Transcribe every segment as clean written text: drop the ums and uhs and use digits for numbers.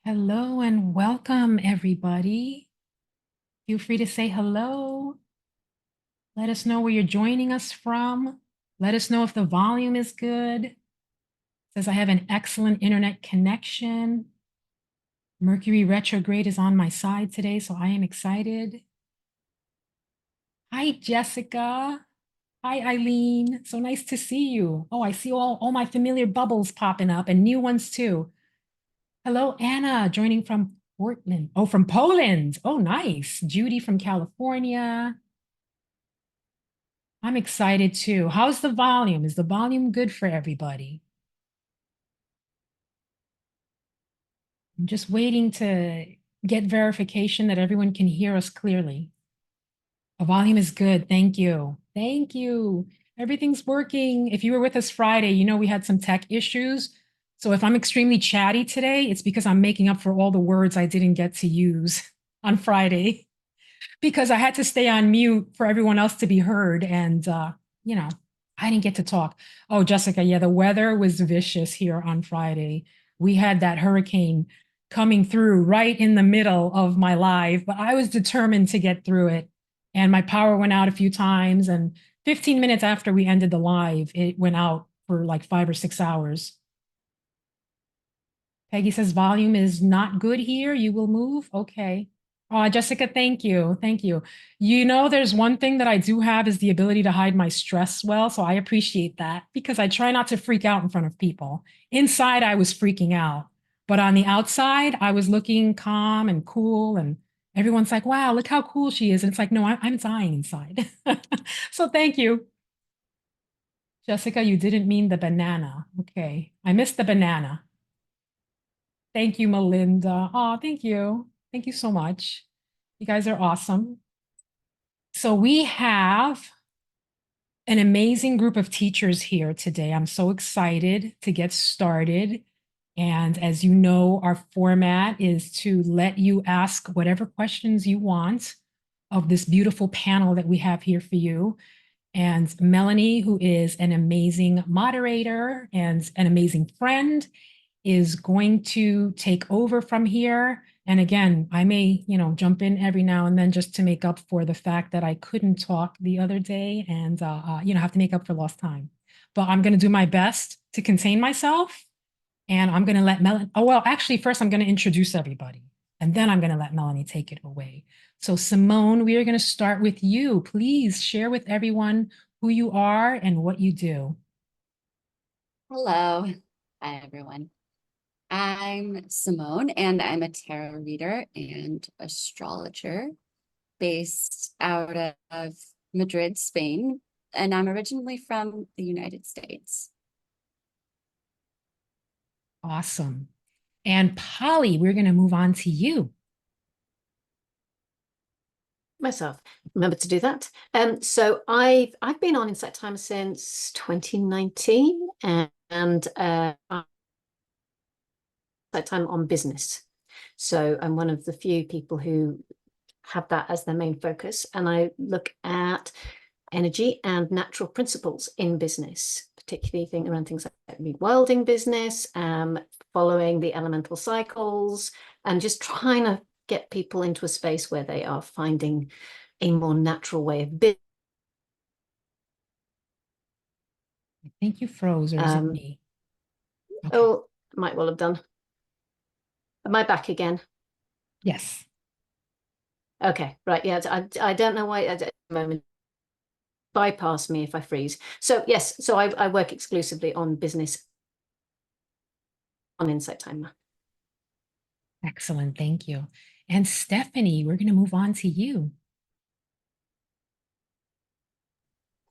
Hello and welcome, everybody. Feel free to say hello. Let us know where you're joining us from. Let us know if the volume is good. It says I have an excellent internet connection. Mercury retrograde is on my side today, so I am excited. Hi, Jessica. Hi, Eileen. So nice to see you. Oh, I see all my familiar bubbles popping up and new ones too. Hello, Anna, joining from Portland. Oh, from Poland. Oh, nice. Judy from California. I'm excited too. How's the volume? Is the volume good for everybody? I'm just waiting to get verification that everyone can hear us clearly. The volume is good. Thank you. Thank you. Everything's working. If you were with us Friday, you know we had some tech issues. So if I'm extremely chatty today, it's because I'm making up for all the words I didn't get to use on Friday because I had to stay on mute for everyone else to be heard. And, I didn't get to talk. Oh, Jessica, yeah, the weather was vicious here on Friday. We had that hurricane coming through right in the middle of my live, but I was determined to get through it. And my power went out a few times. And 15 minutes after we ended the live, it went out for like 5 or 6 hours. Peggy says volume is not good here. You will move. Okay. Oh, Jessica, thank you. Thank you. You know, there's one thing that I do have is the ability to hide my stress well. So I appreciate that because I try not to freak out in front of people. Inside, I was freaking out. But on the outside, I was looking calm and cool. And everyone's like, wow, look how cool she is. And it's like, no, I'm dying inside. So thank you. Jessica, you didn't mean the banana. Okay. I missed the banana. Thank you, Melinda. Oh, thank you. Thank you so much. You guys are awesome. So we have an amazing group of teachers here today. I'm so excited to get started. And as you know, our format is to let you ask whatever questions you want of this beautiful panel that we have here for you. And Melanie, who is an amazing moderator and an amazing friend, is going to take over from here. And again, I may, jump in every now and then just to make up for the fact that I couldn't talk the other day and, have to make up for lost time. But I'm going to do my best to contain myself. And I'm going to let Melanie, oh, well, actually, first I'm going to introduce everybody. And then I'm going to let Melanie take it away. So Simone, we are going to start with you. Please share with everyone who you are and what you do. Hello. Hi, everyone. I'm Simone, and I'm a tarot reader and astrologer based out of Madrid, Spain. And I'm originally from the United States. Awesome. And Polly, we're going to move on to you. Myself, remember to do that. So I've been on Insight Timer since 2019, and Insight Timer on business. So I'm one of the few people who have that as their main focus, and I look at energy and natural principles in business, particularly around things like rewilding business, following the elemental cycles, and just trying to get people into a space where they are finding a more natural way of business. I think you froze, or is it me? Okay. Oh, might well have done. Am I back again? Yes. Okay, right. Yeah, I don't know why at the moment bypass me if I freeze. So yes, so I work exclusively on business on Insight Timer. Excellent. Thank you. And Stephanie, we're going to move on to you.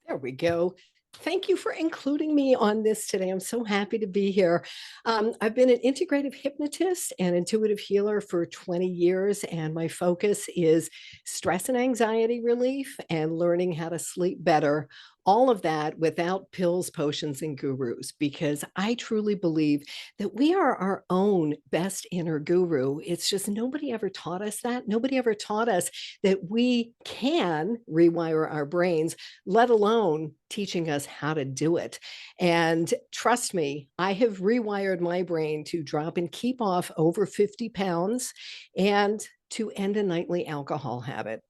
There we go. Thank you for including me on this today. I'm so happy to be here. I've been an integrative hypnotist and intuitive healer for 20 years, and my focus is stress and anxiety relief and learning how to sleep better, all of that without pills, potions, and gurus, because I truly believe that we are our own best inner guru. It's just nobody ever taught us that. Nobody ever taught us that we can rewire our brains, let alone teaching us how to do it. And trust me, I have rewired my brain to drop and keep off over 50 pounds and to end a nightly alcohol habit.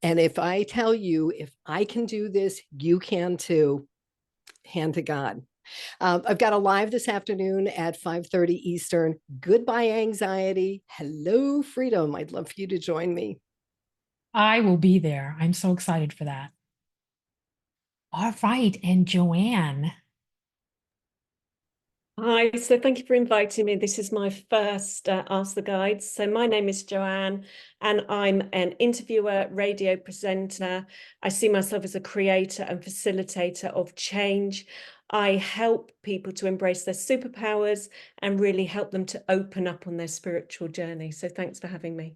And if I tell you, if I can do this, you can too. Hand to God. I've got a live this afternoon at 5:30 Eastern. Goodbye, anxiety. Hello, freedom. I'd love for you to join me. I will be there. I'm so excited for that. All right. And Joanne. Hi, so thank you for inviting me. This is my first Ask the Guides. So my name is Joanne and I'm an interviewer, radio presenter. I see myself as a creator and facilitator of change. I help people to embrace their superpowers and really help them to open up on their spiritual journey. So thanks for having me.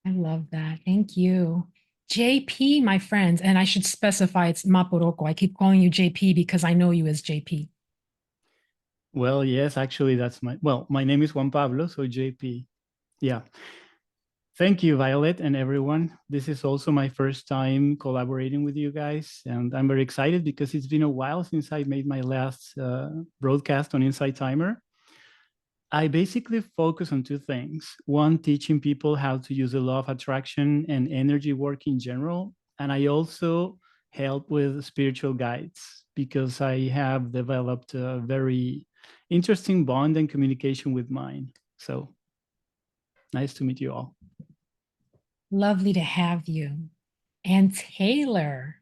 I love that. Thank you. JP, my friends, and I should specify it's Maporoko. I keep calling you JP because I know you as JP. Well, yes, actually, that's my name is Juan Pablo, so JP. Yeah. Thank you, Violet, and everyone. This is also my first time collaborating with you guys, and I'm very excited because it's been a while since I made my last broadcast on Insight Timer. I basically focus on two things. One, teaching people how to use the law of attraction and energy work in general. And I also help with spiritual guides because I have developed a very interesting bond and communication with mine. So nice to meet you all. Lovely to have you. And Taylor.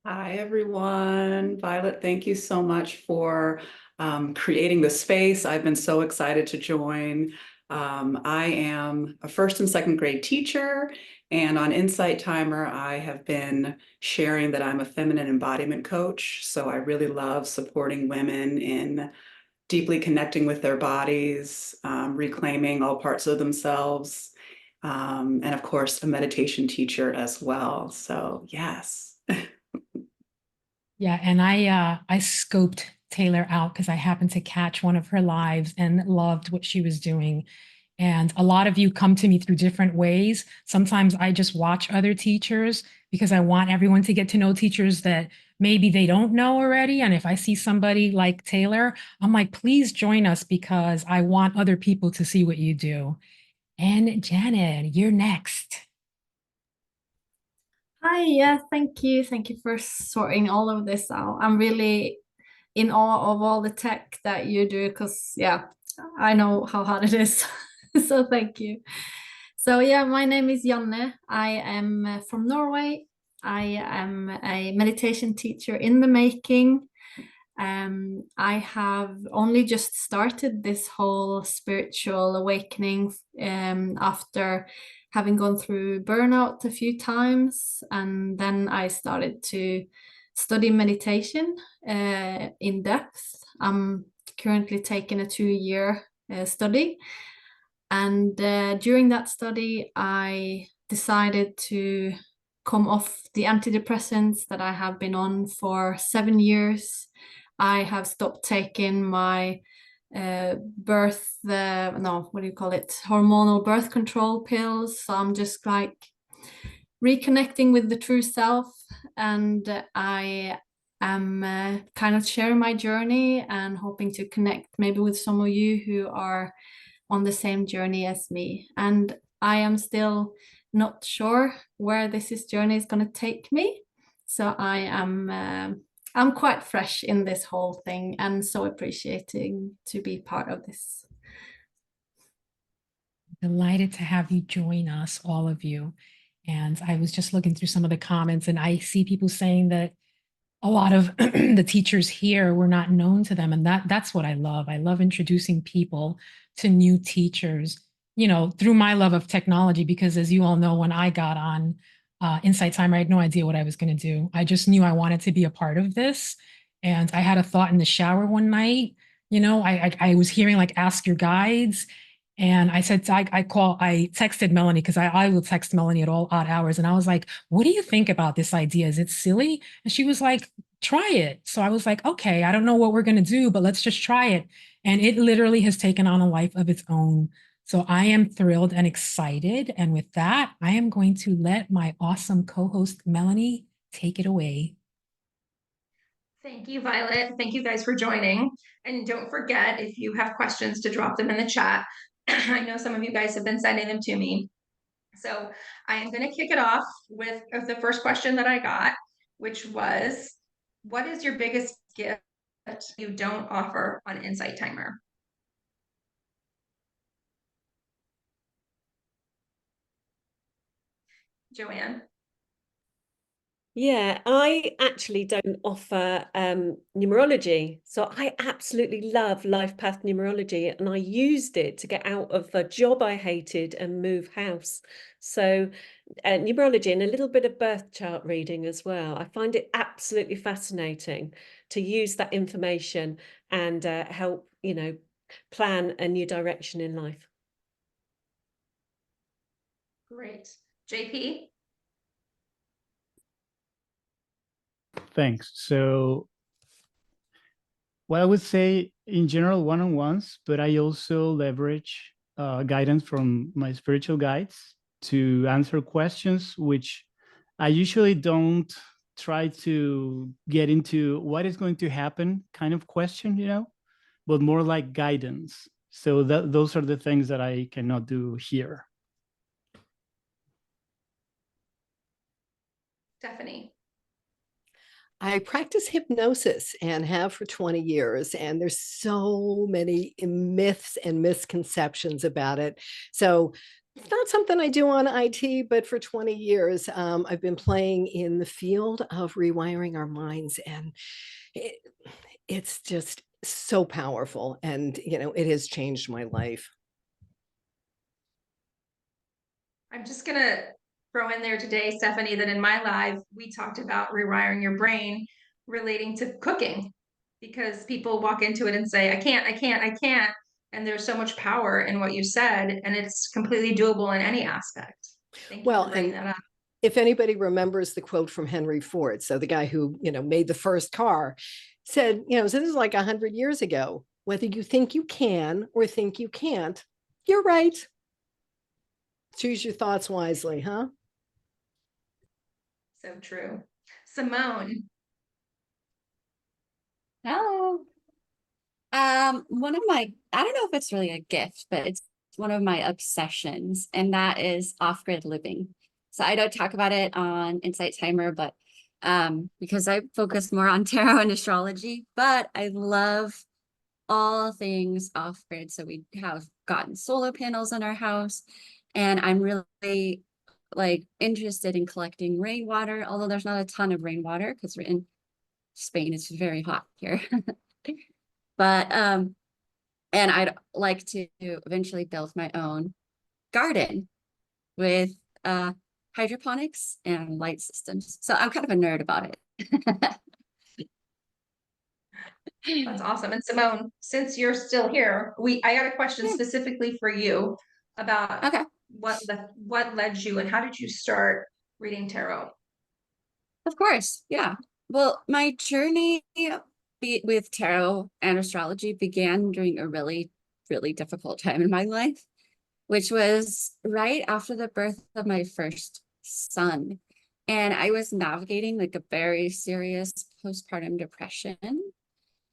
Hi, everyone. Violet, thank you so much for creating the space. I've been so excited to join. I am a first and second grade teacher, and on Insight Timer, I have been sharing that I'm a feminine embodiment coach. So I really love supporting women in deeply connecting with their bodies, reclaiming all parts of themselves, and of course, a meditation teacher as well. So yes. Yeah, and I scoped Taylor out because I happened to catch one of her lives and loved what she was doing. And a lot of you come to me through different ways. Sometimes I just watch other teachers because I want everyone to get to know teachers that maybe they don't know already. And if I see somebody like Taylor, I'm like, please join us because I want other people to see what you do. And Janet, you're next. Hi, yeah, thank you. Thank you for sorting all of this out. I'm really in awe of all the tech that you do because, yeah, I know how hard it is. So thank you. So, yeah, my name is Janne. I am from Norway. I am a meditation teacher in the making. I have only just started this whole spiritual awakening after having gone through burnout a few times. And then I started to study meditation in depth. I'm currently taking a 2-year study. And during that study, I decided to come off the antidepressants that I have been on for 7 years. I have stopped taking my hormonal birth control pills. So I'm just like reconnecting with the true self. And I am kind of sharing my journey and hoping to connect maybe with some of you who are on the same journey as me. And I am still not sure where this journey is going to take me. So I'm quite fresh in this whole thing and so appreciating to be part of this. Delighted to have you join us, all of you. And I was just looking through some of the comments and I see people saying that a lot of the teachers here were not known to them. And that's what I love. I love introducing people to new teachers, you know, through my love of technology, because as you all know, when I got on Insight Timer, I had no idea what I was going to do. I just knew I wanted to be a part of this. And I had a thought in the shower one night, you know, I was hearing like, ask your guides. And I said, I texted Melanie because I will text Melanie at all odd hours. And I was like, what do you think about this idea? Is it silly? And she was like, try it. So I was like, okay, I don't know what we're going to do, but let's just try it. And it literally has taken on a life of its own. So I am thrilled and excited. And with that, I am going to let my awesome co-host Melanie take it away. Thank you, Violet. Thank you guys for joining. And don't forget, if you have questions, to drop them in the chat. I know some of you guys have been sending them to me. So I am going to kick it off with the first question that I got, which was, what is your biggest gift you don't offer on Insight Timer? Joanne? Yeah, I actually don't offer numerology. So I absolutely love Life Path Numerology, and I used it to get out of a job I hated and move house. So numerology and a little bit of birth chart reading as well. I find it absolutely fascinating to use that information and help, plan a new direction in life. Great. JP? Thanks. So, well, I would say in general one-on-ones, but I also leverage guidance from my spiritual guides to answer questions, which I usually don't try to get into what is going to happen kind of question, but more like guidance. So those are the things that I cannot do here. Stephanie? I practice hypnosis and have for 20 years, and there's so many myths and misconceptions about it. So it's not something I do on IT, but for 20 years, I've been playing in the field of rewiring our minds, and it's just so powerful. And, it has changed my life. I'm just going to throw in there today, Stephanie, that in my live, we talked about rewiring your brain relating to cooking, because people walk into it and say, I can't. And there's so much power in what you said, and it's completely doable in any aspect. Thank you for bringing that up. If anybody remembers the quote from Henry Ford, so the guy who, made the first car, said, so this is like 100 years ago, whether you think you can or think you can't, you're right. Choose your thoughts wisely, huh? So true. Simone? Hello. One of my, I don't know if it's really a gift, but it's one of my obsessions, and that is off-grid living. So I don't talk about it on Insight Timer, but because I focus more on tarot and astrology, but I love all things off-grid. So we have gotten solar panels in our house, and I'm really interested in collecting rainwater, although there's not a ton of rainwater because we're in Spain. It's very hot here. But and I'd like to eventually build my own garden with hydroponics and light systems. So I'm kind of a nerd about it. That's awesome. And Simone, since you're still here, I got a question specifically for you about what led you and how did you start reading tarot? Of course, yeah. Well, my journey with tarot and astrology began during a really, really difficult time in my life, which was right after the birth of my first son. And I was navigating like a very serious postpartum depression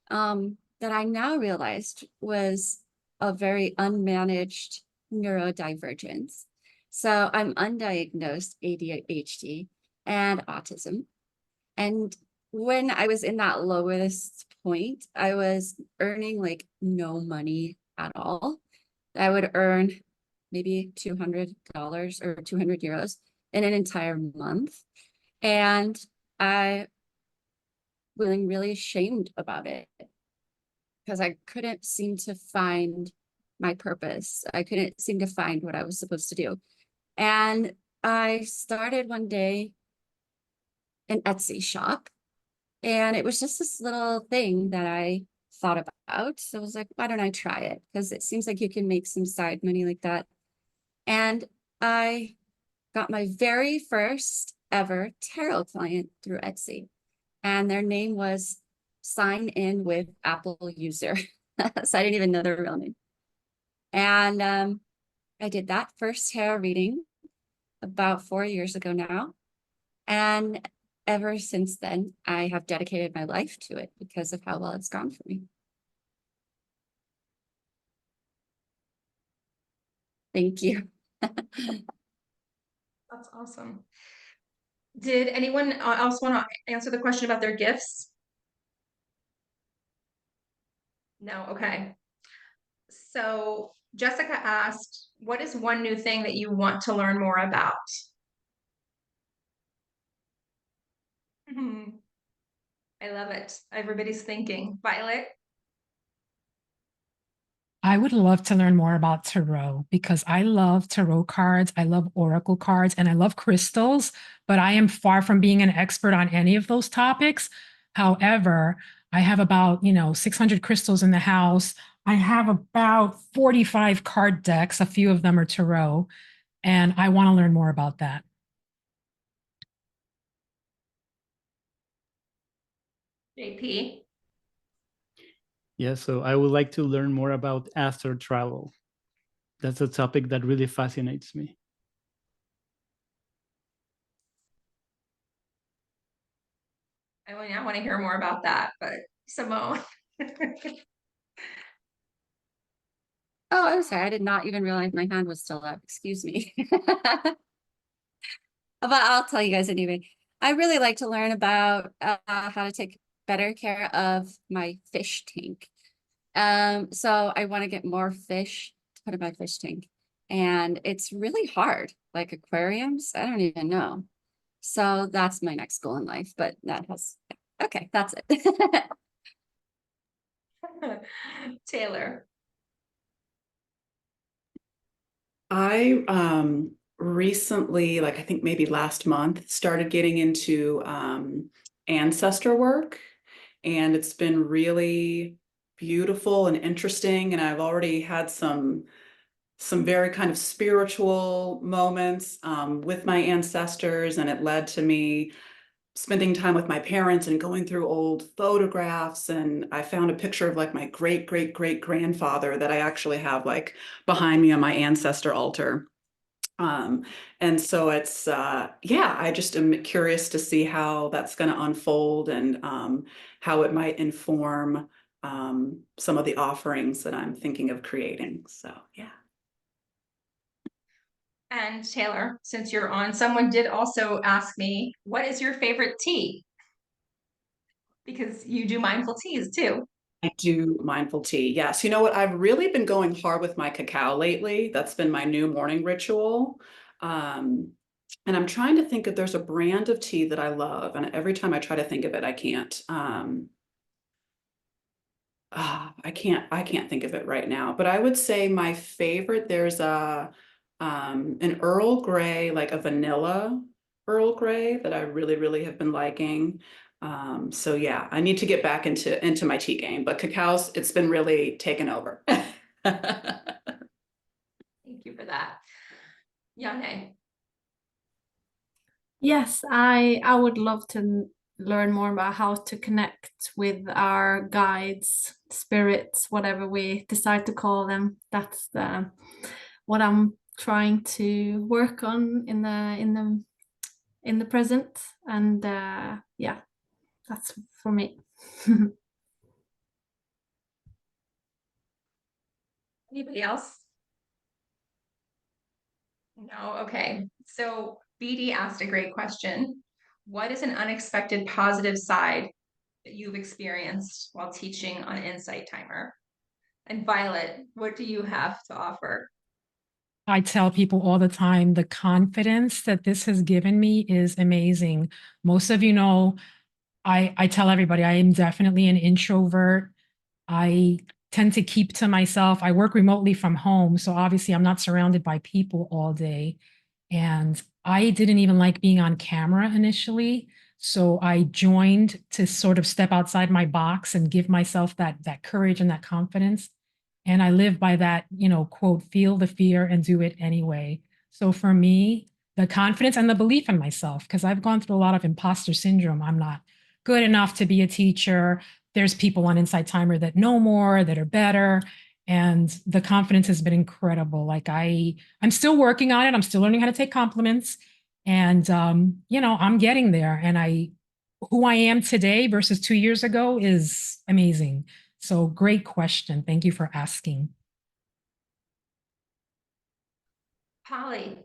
that I now realized was a very unmanaged neurodivergence. So I'm undiagnosed ADHD and autism. And when I was in that lowest point, I was earning like no money at all. I would earn maybe $200 or 200 euros in an entire month. And I was really ashamed about it because I couldn't seem to find my purpose. I couldn't seem to find what I was supposed to do. And I started one day an Etsy shop. And it was just this little thing that I thought about. So I was like, why don't I try it? Because it seems like you can make some side money like that. And I got my very first ever tarot client through Etsy. And their name was Sign In with Apple User. So I didn't even know their real name. And I did that first tarot reading about 4 years ago now. And ever since then, I have dedicated my life to it because of how well it's gone for me. Thank you. That's awesome. Did anyone else want to answer the question about their gifts? No, okay. So Jessica asked, what is one new thing that you want to learn more about? I love it. Everybody's thinking. Violet? I would love to learn more about tarot because I love tarot cards, I love oracle cards, and I love crystals, but I am far from being an expert on any of those topics. However, I have about, 600 crystals in the house. I have about 45 card decks. A few of them are tarot, and I want to learn more about that. JP? Yeah, so I would like to learn more about astral travel. That's a topic that really fascinates me. I want to hear more about that, but Simone. Oh, I'm sorry. I did not even realize my hand was still up. Excuse me. But I'll tell you guys anyway. I really like to learn about how to take better care of my fish tank. So I want to get more fish to put in my fish tank. And it's really hard, like aquariums. I don't even know. So that's my next goal in life, but that has, okay, that's it. Taylor? I recently, like I think maybe last month, started getting into ancestor work, and it's been really beautiful and interesting. And I've already had some very kind of spiritual moments with my ancestors, and it led to me spending time with my parents and going through old photographs. And I found a picture of like my great great great grandfather that I actually have like behind me on my ancestor altar. And so it's yeah, I just am curious to see how that's going to unfold, and how it might inform some of the offerings that I'm thinking of creating. So yeah. And Taylor, since you're on, someone did also ask me, what is your favorite tea? Because you do mindful teas too. I do mindful tea. Yes. You know what? I've really been going hard with my cacao lately. That's been my new morning ritual. And I'm trying to think if there's a brand of tea that I love. And every time I try to think of it, I can't. I can't think of it right now. But I would say my favorite, there's an Earl Grey, like a vanilla Earl Grey that I really, really have been liking. So yeah, I need to get back into my tea game, but cacao's, it's been really taken over. Thank you for that. Yane? Yes, I would love to learn more about how to connect with our guides, spirits, whatever we decide to call them. That's what I'm trying to work on in the present. And yeah, that's for me. Anybody else? No, okay. So BD asked a great question. What is an unexpected positive side that you've experienced while teaching on Insight Timer? And Violet, what do you have to offer? I tell people all the time, the confidence that this has given me is amazing. Most of you know, I tell everybody I am definitely an introvert. I tend to keep to myself. I work remotely from home, so obviously I'm not surrounded by people all day. And I didn't even like being on camera initially. So I joined to sort of step outside my box and give myself that courage and that confidence. And I live by that, quote, feel the fear and do it anyway. So for me, the confidence and the belief in myself, because I've gone through a lot of imposter syndrome. I'm not good enough to be a teacher. There's people on Insight Timer that know more, that are better. And the confidence has been incredible. Like I'm still working on it. I'm still learning how to take compliments. And I'm getting there. And who I am today versus 2 years ago is amazing. So great question. Thank you for asking. Polly.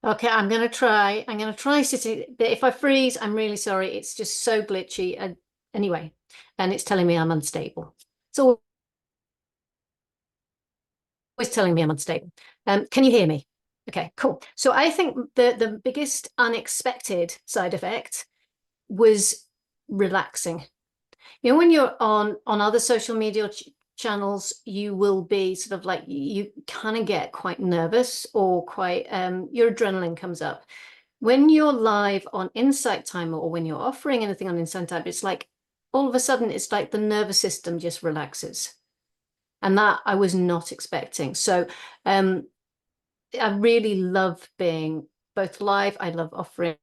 Okay, I'm going to try sitting, but if I freeze, I'm really sorry. It's just so glitchy. Anyway, and it's telling me I'm unstable. It's always telling me I'm unstable. Can you hear me? Okay, cool. So I think the biggest unexpected side effect was relaxing. When you're on other social media channels, you will be sort of like, you kind of get quite nervous or quite, your adrenaline comes up. When you're live on Insight Timer or when you're offering anything on Insight Timer, it's like, all of a sudden, it's like the nervous system just relaxes. And that I was not expecting. So I really love being both live. I love offering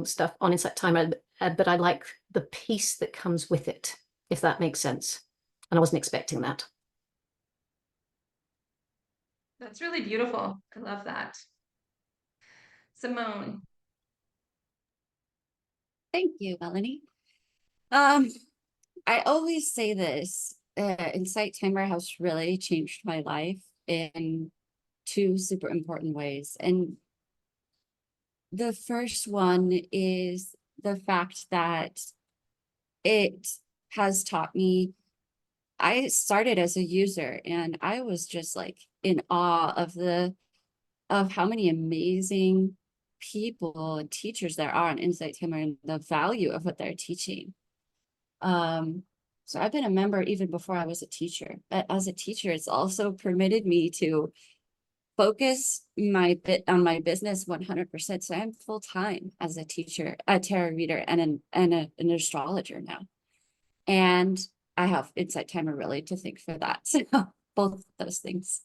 stuff on Insight Timer, but I like the peace that comes with it, if that makes sense. And I wasn't expecting that. That's really beautiful. I love that. Simone. Thank you, Melanie. I always say this, Insight Timer has really changed my life in two super important ways. And the first one is the fact that it has taught me. I started as a user and I was just like in awe of how many amazing people and teachers there are on Insight Timer and the value of what they're teaching. So I've been a member even before I was a teacher, but as a teacher, it's also permitted me to focus on my business 100%. So I'm full-time as a teacher, a tarot reader, and an astrologer now. And I have Insight Timer really to thank for that. So both those things.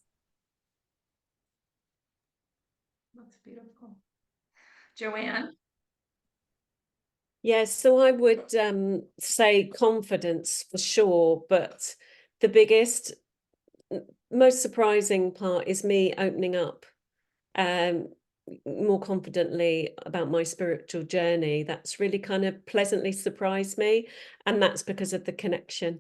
That's beautiful. Joanne. Yeah, so I would say confidence for sure, but the biggest, most surprising part is me opening up more confidently about my spiritual journey. That's really kind of pleasantly surprised me, and that's because of the connection.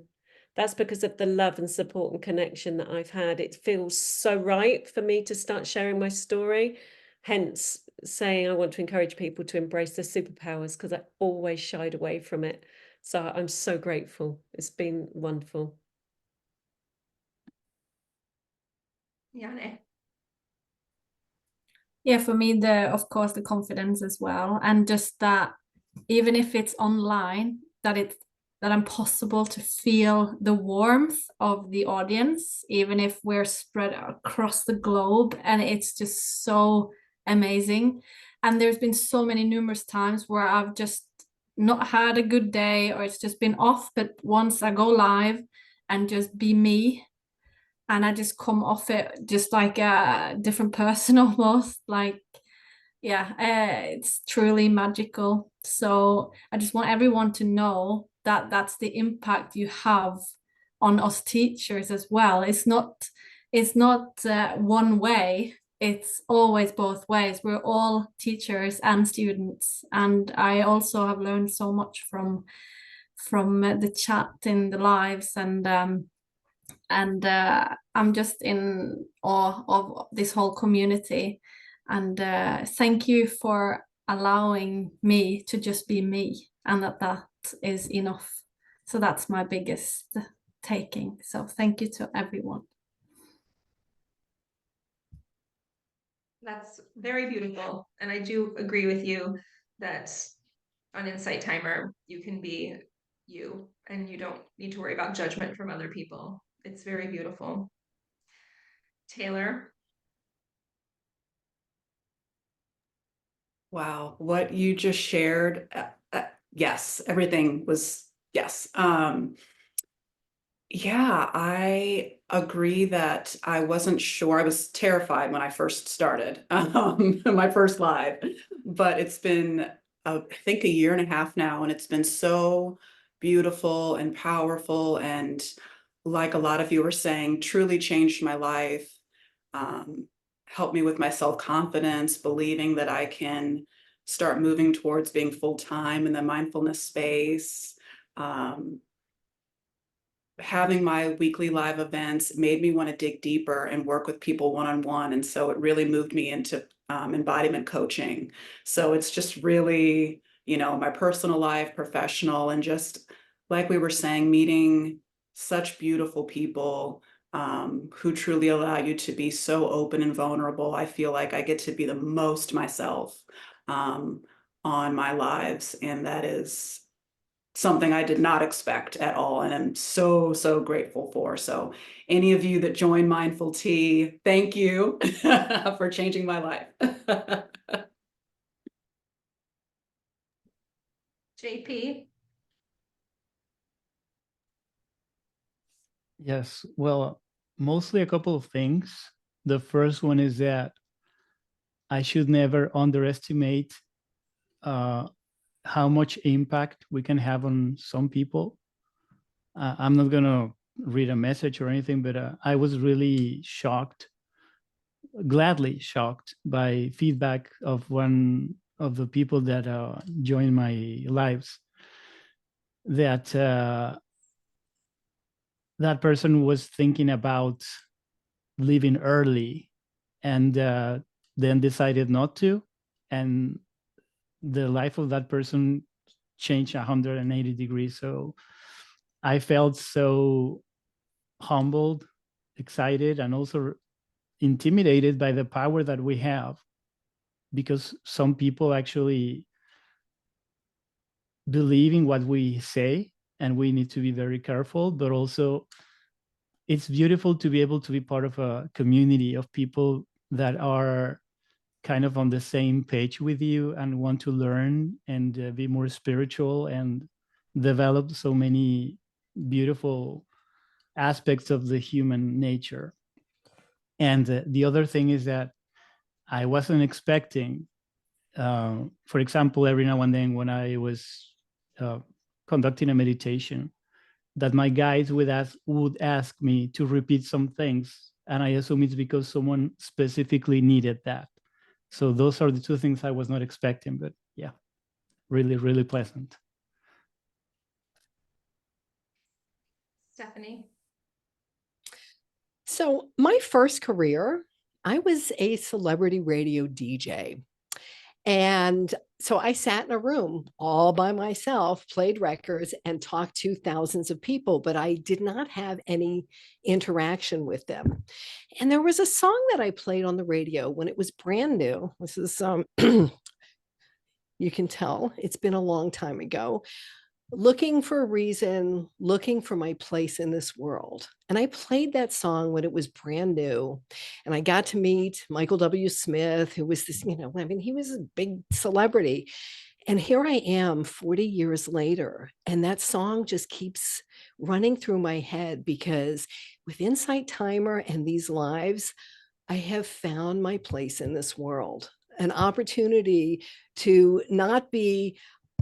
That's because of the love and support and connection that I've had. It feels so right for me to start sharing my story. Hence saying I want to encourage people to embrace their superpowers, because I always shied away from it. So I'm so grateful. It's been wonderful. Yane. Yeah, for me, of course, the confidence as well. And just that even if it's online, that I'm possible to feel the warmth of the audience, even if we're spread across the globe. And it's just so amazing. And there's been so many numerous times where I've just not had a good day, or it's just been off. But once I go live and just be me, and I just come off it just like a different person almost, like, yeah, it's truly magical. So I just want everyone to know that that's the impact you have on us teachers as well. It's not one way. It's always both ways. We're all teachers and students, and I also have learned so much from the chat in the lives, and I'm just in awe of this whole community. And thank you for allowing me to just be me, and that is enough. So that's my biggest taking. So thank you to everyone. That's very beautiful. And I do agree with you that on Insight Timer, you can be you and you don't need to worry about judgment from other people. It's very beautiful. Taylor. Wow, what you just shared, yes, everything was, yes. Yeah, I agree that I wasn't sure. I was terrified when I first started, my first live, but it's been, I think, a year and a half now, and it's been so beautiful and powerful, and like a lot of you were saying, truly changed my life. Um, Helped me with my self-confidence, believing that I can start moving towards being full-time in the mindfulness space. Um, Having my weekly live events made me want to dig deeper and work with people one-on-one. And so it really moved me into embodiment coaching. So it's just really, my personal life, professional, and just like we were saying, meeting such beautiful people who truly allow you to be so open and vulnerable. I feel like I get to be the most myself um, on my lives. And that is something I did not expect at all, and I'm so, so grateful for. So any of you that join Mindful Tea, thank you for changing my life. JP? Yes, well, mostly a couple of things. The first one is that I should never underestimate how much impact we can have on some people. I'm not gonna read a message or anything, but I was really shocked, gladly shocked by feedback of one of the people that joined my lives, that that person was thinking about leaving early and then decided not to, and the life of that person changed 180 degrees. So I felt so humbled, excited, and also intimidated by the power that we have, because some people actually believe in what we say, and we need to be very careful. But also, it's beautiful to be able to be part of a community of people that are kind of on the same page with you and want to learn and be more spiritual and develop so many beautiful aspects of the human nature. And the other thing is that I wasn't expecting, for example, every now and then when I was conducting a meditation, that my guides would ask me to repeat some things. And I assume it's because someone specifically needed that. So those are the two things I was not expecting, but yeah, really, really pleasant. Stephanie? So my first career, I was a celebrity radio DJ. And so I sat in a room all by myself, played records, and talked to thousands of people, but I did not have any interaction with them. And there was a song that I played on the radio when it was brand new. This is you can tell it's been a long time ago. Looking for a reason, looking for my place in this world. And I played that song when it was brand new. And I got to meet Michael W. Smith, who was this, he was a big celebrity. And here I am 40 years later. And that song just keeps running through my head because with Insight Timer and these lives, I have found my place in this world, an opportunity to not be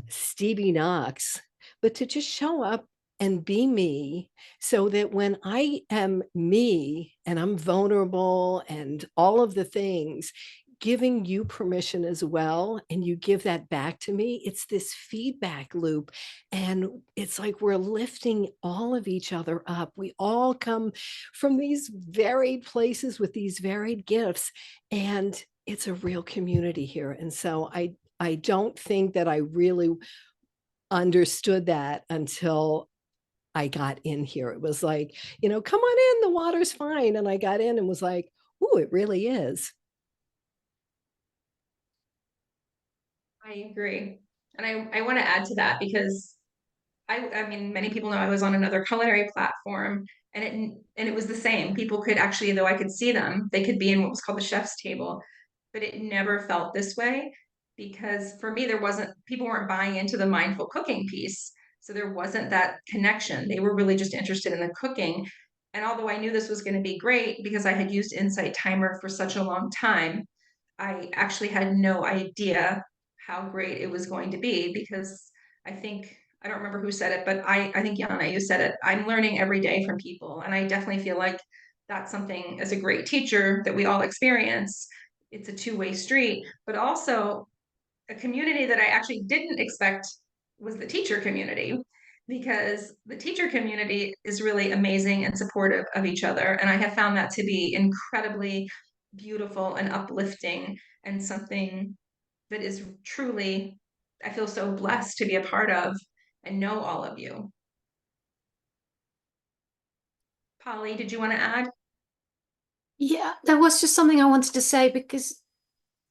Stevie Knox, but to just show up and be me, so that when I am me and I'm vulnerable and all of the things, giving you permission as well, and you give that back to me, it's this feedback loop. And it's like we're lifting all of each other up. We all come from these varied places with these varied gifts, and it's a real community here. And so I don't think that I really understood that until I got in here. It was like, come on in, the water's fine. And I got in and was like, oh, it really is. I agree. And I want to add to that because I mean, many people know I was on another culinary platform and it was the same. People could actually, though I could see them, they could be in what was called the chef's table, but it never felt this way because for me, people weren't buying into the mindful cooking piece. So there wasn't that connection. They were really just interested in the cooking. And although I knew this was going to be great because I had used Insight Timer for such a long time, I actually had no idea how great it was going to be, because I don't remember who said it, but I think Yana, you said it. I'm learning every day from people. And I definitely feel like that's something, as a great teacher, that we all experience. It's a two-way street, but also a community that I actually didn't expect was the teacher community, because the teacher community is really amazing and supportive of each other. And I have found that to be incredibly beautiful and uplifting, and something that is truly, I feel so blessed to be a part of and know all of you. Polly, did you want to add? Yeah, there was just something I wanted to say, because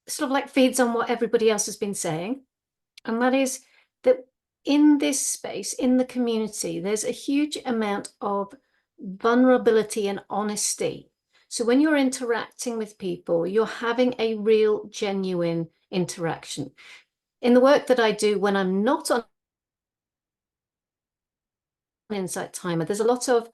it sort of like feeds on what everybody else has been saying. And that is that in this space, in the community, there's a huge amount of vulnerability and honesty. So when you're interacting with people, you're having a real, genuine interaction. In the work that I do when I'm not on Insight Timer, there's a lot of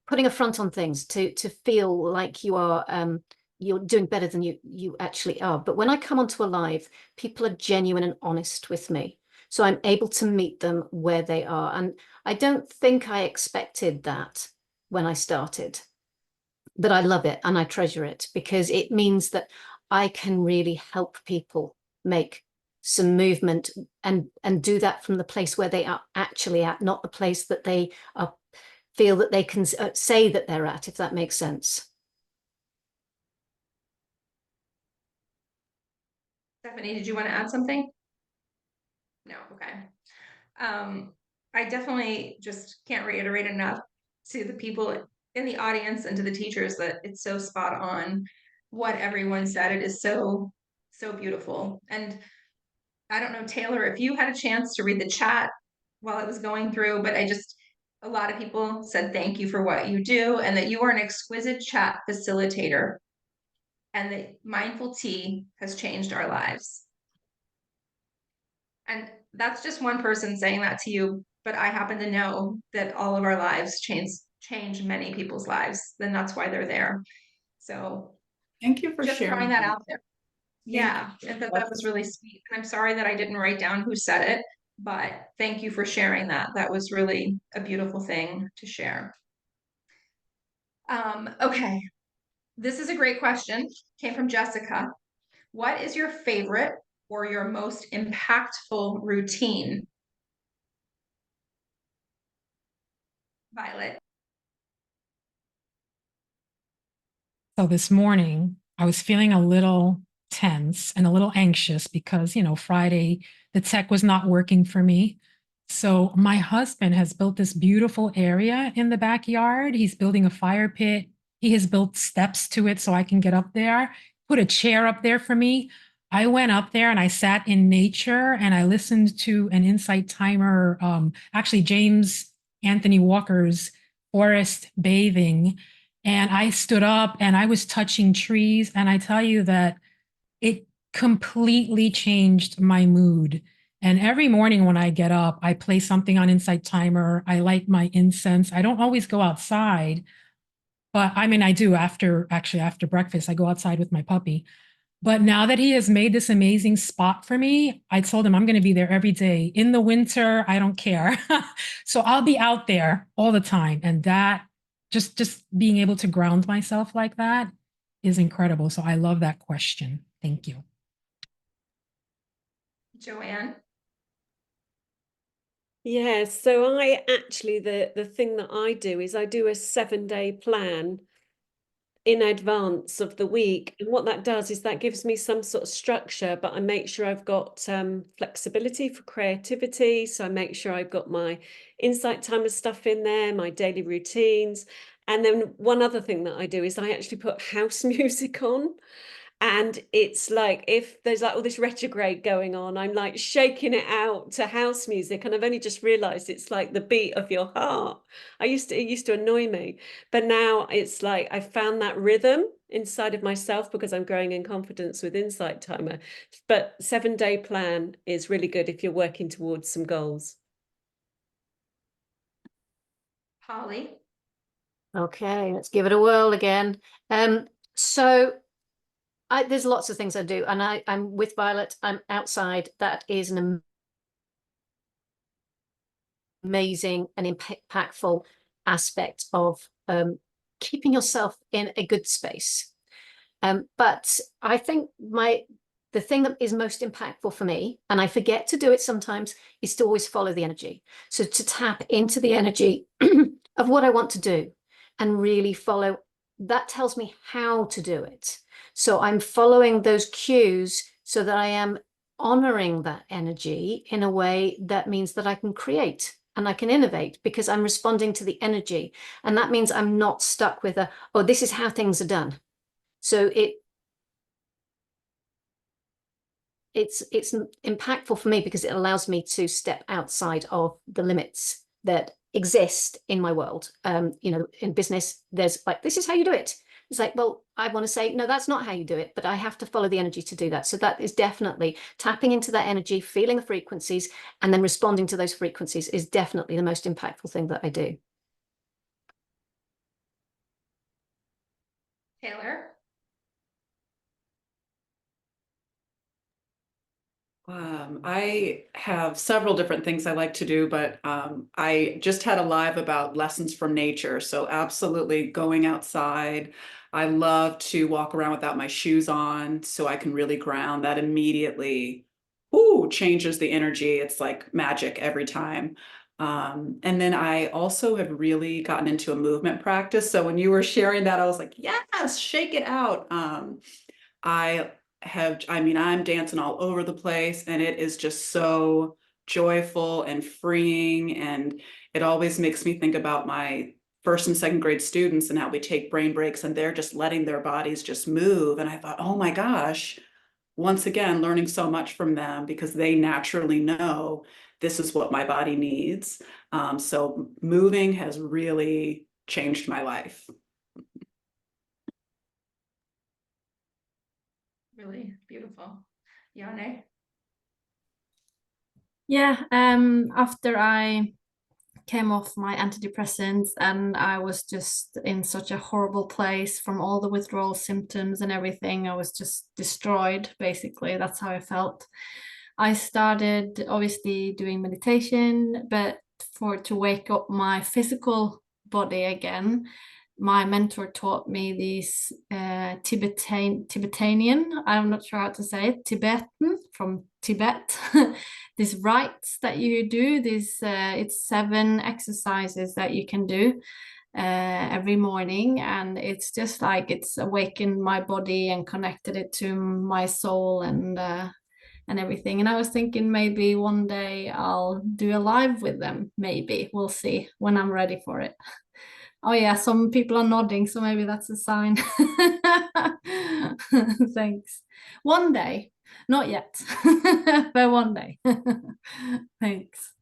putting a front on things to feel like you are you're doing better than you actually are. But when I come onto a live, people are genuine and honest with me. So I'm able to meet them where they are. And I don't think I expected that when I started, but I love it and I treasure it, because it means that I can really help people make some movement and do that from the place where they are actually at, not the place that they are feel that they can say that they're at, if that makes sense. Stephanie, did you want to add something? No, okay. I definitely just can't reiterate enough to the people in the audience and to the teachers that it's so spot on what everyone said. It is so, so beautiful. And I don't know, Taylor, if you had a chance to read the chat while I was going through, but a lot of people said thank you for what you do, and that you are an exquisite chat facilitator, and that Mindful Tea has changed our lives. And that's just one person saying that to you, but I happen to know that all of our lives change many people's lives. Then that's why they're there. So Thank you for just sharing throwing that out there. Yeah, you. and that was really sweet. And I'm sorry that I didn't write down who said it, but thank you for sharing that. That was really a beautiful thing to share. Okay, this is a great question. Came from Jessica. What is your favorite or your most impactful routine? Violet. So this morning, I was feeling a little tense and a little anxious because, Friday, the tech was not working for me. So my husband has built this beautiful area in the backyard. He's building a fire pit. He has built steps to it so I can get up there, put a chair up there for me. I went up there and I sat in nature and I listened to an Insight Timer, actually James Anthony Walker's Forest Bathing. And I stood up and I was touching trees. And I tell you that it completely changed my mood. And every morning when I get up, I play something on Insight Timer. I light my incense. I don't always go outside, but I mean, I do after breakfast, I go outside with my puppy. But now that he has made this amazing spot for me, I told him I'm going to be there every day. In the winter, I don't care. So I'll be out there all the time. And that just being able to ground myself like that is incredible. So I love that question. Thank you. Joanne. Yeah, so I actually, the thing that I do is I do a 7-day plan in advance of the week. And what that does is that gives me some sort of structure, but I make sure I've got flexibility for creativity. So I make sure I've got my Insight Timer stuff in there, my daily routines. And then one other thing that I do is I actually put house music on. And it's like, if there's like all this retrograde going on, I'm like shaking it out to house music. And I've only just realized it's like the beat of your heart. It used to annoy me, but now it's like I found that rhythm inside of myself because I'm growing in confidence with Insight Timer. But 7-day plan is really good if you're working towards some goals. Holly? Okay, let's give it a whirl again. So there's lots of things I do, and I'm with Violet. I'm outside. That is an amazing and impactful aspect of keeping yourself in a good space. But I think the thing that is most impactful for me, and I forget to do it sometimes, is to always follow the energy. So to tap into the energy of what I want to do and really follow, that tells me how to do it. So I'm following those cues so that I am honoring that energy in a way that means that I can create and I can innovate because I'm responding to the energy. And that means I'm not stuck with oh, this is how things are done. So it's impactful for me because it allows me to step outside of the limits that exist in my world. In business, there's like, this is how you do it. It's like, well, I want to say, no, that's not how you do it, but I have to follow the energy to do that. So that is definitely tapping into that energy, feeling the frequencies, and then responding to those frequencies is definitely the most impactful thing that I do. Taylor? I have several different things I like to do, but I just had a live about lessons from nature. So absolutely going outside. I love to walk around without my shoes on so I can really ground. That immediately changes the energy. It's like magic every time. And then I also have really gotten into a movement practice. So when you were sharing that, I was like, yes, shake it out. I'm dancing all over the place, and it is just so joyful and freeing. And it always makes me think about my first and second grade students and how we take brain breaks and they're just letting their bodies just move. And I thought, oh my gosh, once again, learning so much from them because they naturally know this is what my body needs. So moving has really changed my life. Really beautiful. Yane? Yeah, after I came off my antidepressants and I was just in such a horrible place from all the withdrawal symptoms and everything, I was just destroyed, basically. That's how I felt. I started obviously doing meditation, but to wake up my physical body again, my mentor taught me these Tibetan, I'm not sure how to say it, Tibetan from Tibet, these rites that you do, it's 7 exercises that you can do every morning, and it's just like it's awakened my body and connected it to my soul and everything. And I was thinking maybe one day I'll do a live with them. Maybe we'll see when I'm ready for it. Oh yeah, some people are nodding, so maybe that's a sign. Thanks. One day, not yet, but one day. Thanks.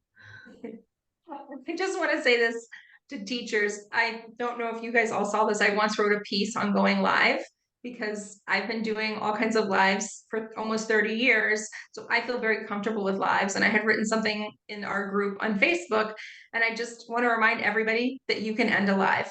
I just want to say this to teachers. I don't know if you guys all saw this. I once wrote a piece on going live because I've been doing all kinds of lives for almost 30 years. So I feel very comfortable with lives. And I had written something in our group on Facebook. And I just want to remind everybody that you can end a live.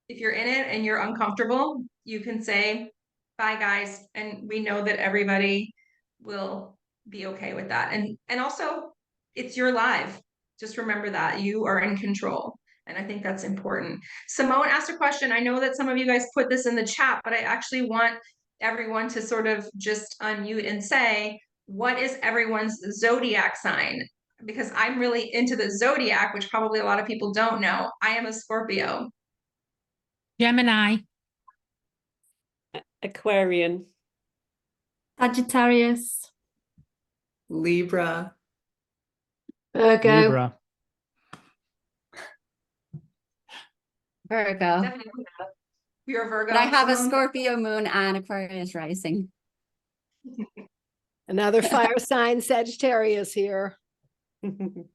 If you're in it and you're uncomfortable, you can say, bye guys. And we know that everybody will be okay with that. And also, it's your live. Just remember that you are in control. And I think that's important. Simone asked a question. I know that some of you guys put this in the chat, but I actually want everyone to sort of just unmute and say, what is everyone's zodiac sign? Because I'm really into the zodiac, which probably a lot of people don't know. I am a Scorpio. Gemini. Aquarian. Sagittarius. Libra. Virgo. Libra. Virgo. Definitely. You're a Virgo. But I have a Simone? Scorpio moon and Aquarius rising. Another fire sign, Sagittarius here. Oh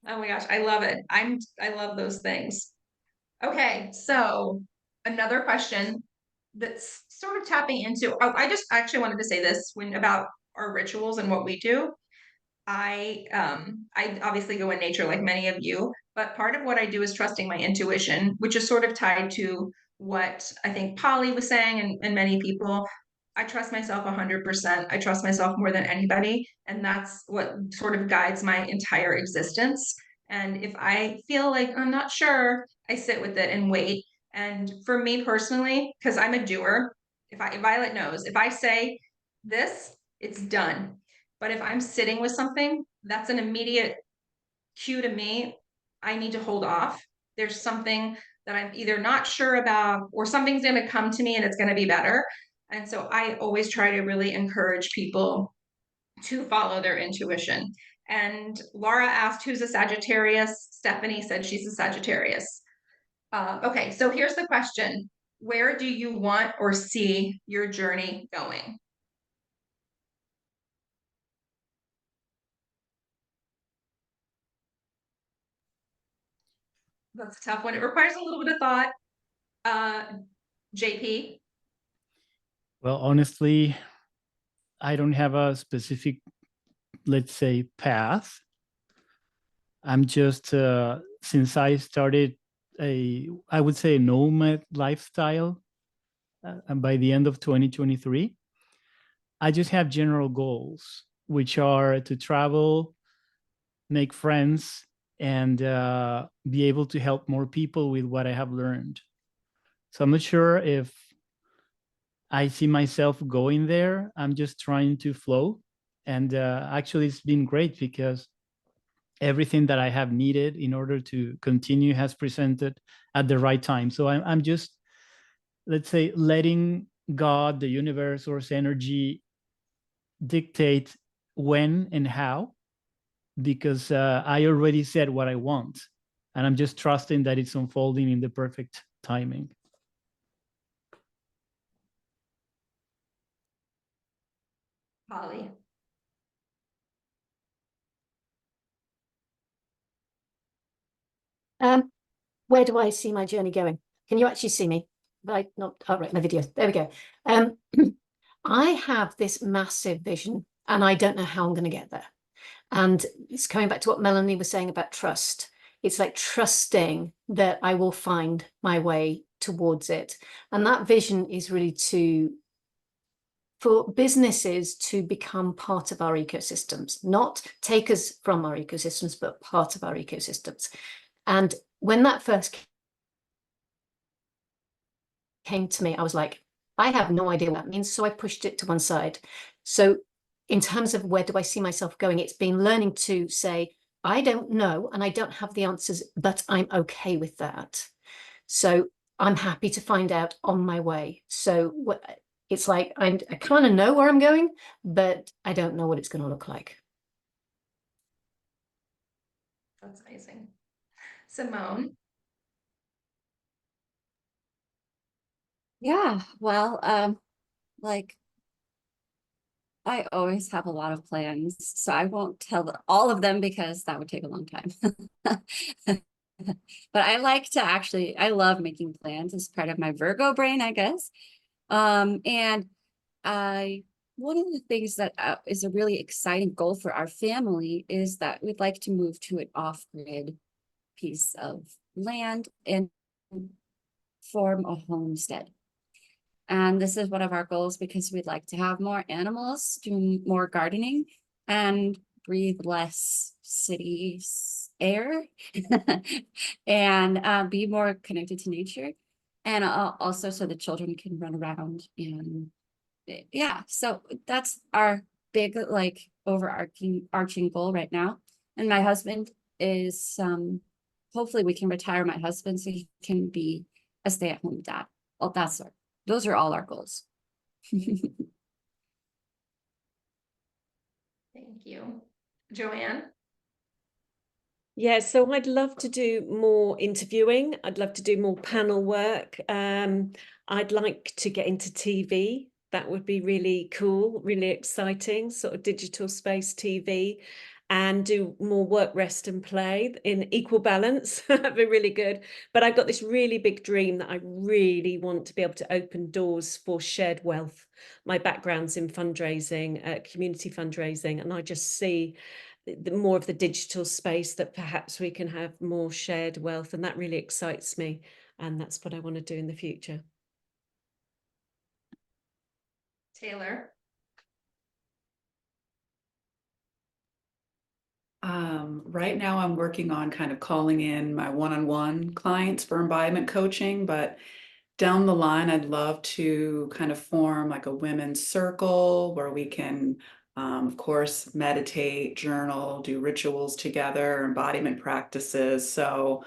my gosh, I love it. I love those things. Okay, so another question that's sort of tapping into, oh, I just actually wanted to say this about our rituals and what we do. I obviously go in nature like many of you, but part of what I do is trusting my intuition, which is sort of tied to what I think Polly was saying and many people. I trust myself 100%. I trust myself more than anybody. And that's what sort of guides my entire existence. And if I feel like I'm not sure, I sit with it and wait. And for me personally, because I'm a doer, if Violet knows, if I say this, it's done. But if I'm sitting with something, that's an immediate cue to me. I need to hold off. There's something that I'm either not sure about, or something's going to come to me and it's going to be better. And so I always try to really encourage people to follow their intuition. And Laura asked who's a Sagittarius. Stephanie said she's a Sagittarius. Okay, so here's the question. Where do you want or see your journey going? That's a tough one. It requires a little bit of thought. JP? Well, honestly, I don't have a specific, let's say, path. I'm just, since I started I would say, nomad lifestyle, and by the end of 2023, I just have general goals, which are to travel, make friends, and be able to help more people with what I have learned. So I'm not sure if I see myself going there. I'm just trying to flow. And actually, it's been great because everything that I have needed in order to continue has presented at the right time. So I'm just, let's say, letting God, the universe, source energy dictate when and how, because I already said what I want, and I'm just trusting that it's unfolding in the perfect timing. Polly? Where do I see my journey going? Can you actually see me? Right, not, oh, right, my video. There we go. I have this massive vision and I don't know how I'm going to get there. And it's coming back to what Melanie was saying about trust. It's like trusting that I will find my way towards it. And that vision is really for businesses to become part of our ecosystems, not take us from our ecosystems, but part of our ecosystems. And when that first came to me, I was like, I have no idea what that means. So I pushed it to one side. So in terms of where do I see myself going, it's been learning to say, I don't know, and I don't have the answers, but I'm okay with that. So I'm happy to find out on my way. So it's like, I kind of know where I'm going, but I don't know what it's going to look like. That's amazing. Simone? Yeah, well, like I always have a lot of plans, so I won't tell all of them because that would take a long time. But I like to I love making plans as part of my Virgo brain, I guess. And one of the things that is a really exciting goal for our family is that we'd like to move to an off-grid piece of land and form a homestead. And this is one of our goals because we'd like to have more animals, do more gardening, and breathe less city air and be more connected to nature. And also so the children can run around. And yeah, so that's our big, like, overarching goal right now. And my husband is, hopefully we can retire my husband so he can be a stay-at-home dad. Well, those are all our goals. Thank you. Joanne? Yeah, so I'd love to do more interviewing. I'd love to do more panel work. I'd like to get into TV. That would be really cool, really exciting, sort of digital space TV. and do more work, rest and play in equal balance. That'd be really good. But I've got this really big dream that I really want to be able to open doors for shared wealth. My background's in fundraising, community fundraising, and I just see more of the digital space that perhaps we can have more shared wealth, and that really excites me. And that's what I want to do in the future. Taylor. Right now I'm working on kind of calling in my one-on-one clients for embodiment coaching, but down the line, I'd love to kind of form like a women's circle where we can, of course, meditate, journal, do rituals together, embodiment practices. So,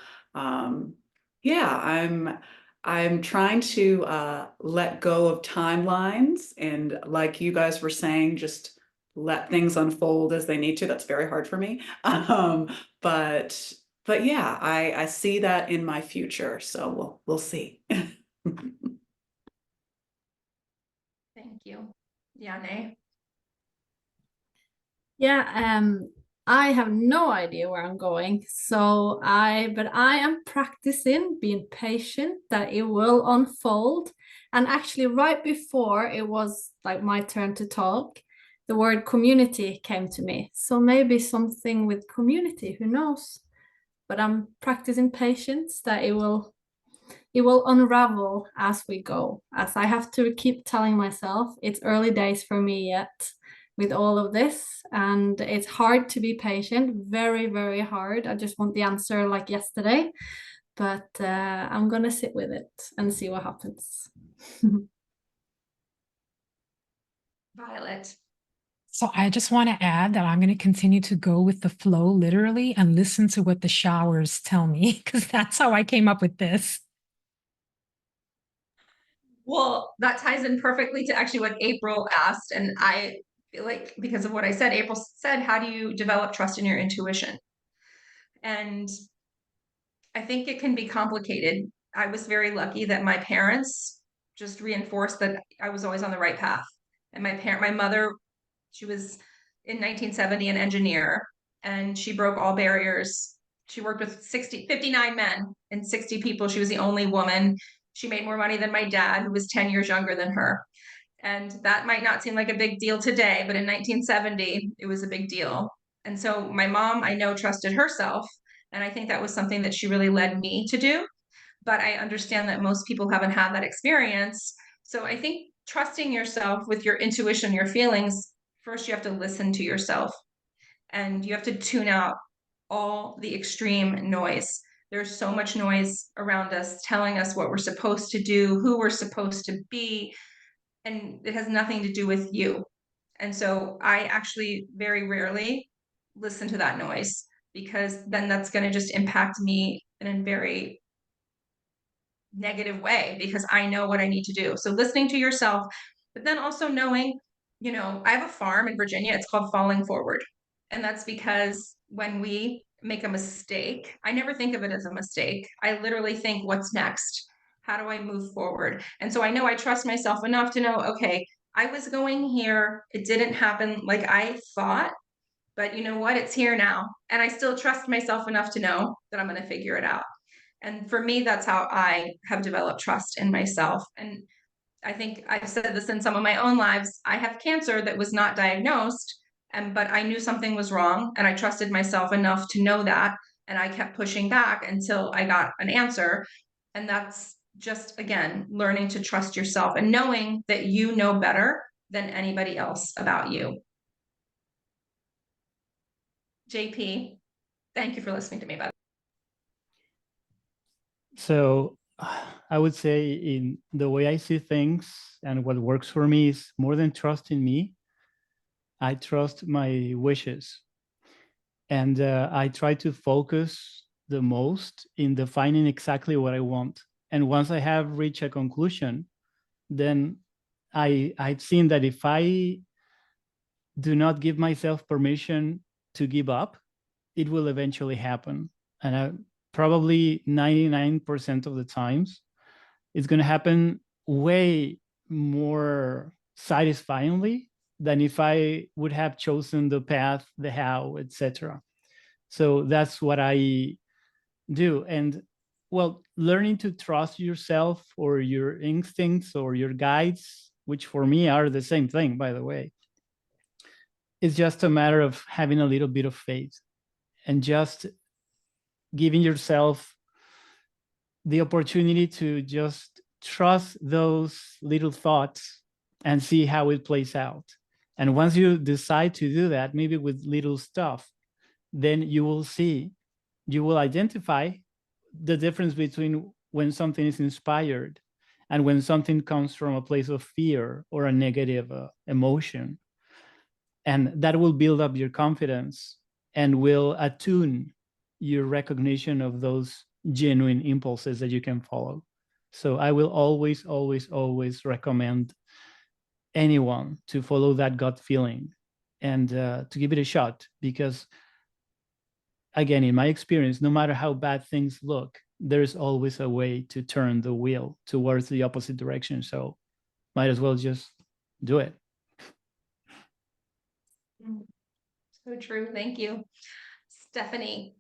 yeah, I'm trying to let go of timelines, and like you guys were saying, just let things unfold as they need to. That's very hard for me. But yeah, I see that in my future. So we'll see. Thank you. Yane. Yeah, I have no idea where I'm going. But I am practicing being patient that it will unfold. And actually, right before it was like my turn to talk, the word community came to me. So maybe something with community, who knows? But I'm practicing patience that it will unravel as we go. As I have to keep telling myself, it's early days for me yet with all of this, and it's hard to be patient, very, very hard. I just want the answer like yesterday, but I'm gonna sit with it and see what happens. Violet. So I just want to add that I'm going to continue to go with the flow literally and listen to what the showers tell me, because that's how I came up with this. Well, that ties in perfectly to actually what April asked. And I feel like because of what I said, April said, how do you develop trust in your intuition? And I think it can be complicated. I was very lucky that my parents just reinforced that I was always on the right path. And my mother, she was in 1970 an engineer, and she broke all barriers. She worked with 59 men and 60 people. She was the only woman. She made more money than my dad, who was 10 years younger than her. And that might not seem like a big deal today, but in 1970, it was a big deal. And so my mom, I know, trusted herself. And I think that was something that she really led me to do. But I understand that most people haven't had that experience. So I think trusting yourself with your intuition, your feelings, first you have to listen to yourself, and you have to tune out all the extreme noise. There's so much noise around us telling us what we're supposed to do, who we're supposed to be, and it has nothing to do with you. And so I actually very rarely listen to that noise, because then that's going to just impact me in a very negative way, because I know what I need to do. So listening to yourself, but then also knowing, I have a farm in Virginia, it's called Falling Forward. And that's because when we make a mistake, I never think of it as a mistake. I literally think, what's next? How do I move forward? And so I know I trust myself enough to know, okay, I was going here. It didn't happen like I thought, but you know what? It's here now. And I still trust myself enough to know that I'm going to figure it out. And for me, that's how I have developed trust in myself. And I think I've said this in some of my own lives. I have cancer that was not diagnosed, but I knew something was wrong, and I trusted myself enough to know that. And I kept pushing back until I got an answer. And that's just, again, learning to trust yourself and knowing that you know better than anybody else about you. JP, thank you for listening to me about it. So I would say in the way I see things and what works for me is more than trusting me. I trust my wishes. And I try to focus the most in defining exactly what I want. And once I have reached a conclusion, then I've seen that if I do not give myself permission to give up, it will eventually happen. And probably 99% of the times, it's going to happen way more satisfyingly than if I would have chosen the path, the how, etc. So that's what I do. And well, learning to trust yourself or your instincts or your guides, which for me are the same thing, by the way, it's just a matter of having a little bit of faith and just giving yourself the opportunity to just trust those little thoughts and see how it plays out. And once you decide to do that, maybe with little stuff, then you will see, you will identify the difference between when something is inspired and when something comes from a place of fear or a negative emotion. And that will build up your confidence and will attune your recognition of those genuine impulses that you can follow. So I will always, always, always recommend anyone to follow that gut feeling and to give it a shot, because again, in my experience, no matter how bad things look, there's always a way to turn the wheel towards the opposite direction. So might as well just do it. So true. Thank you. Stephanie.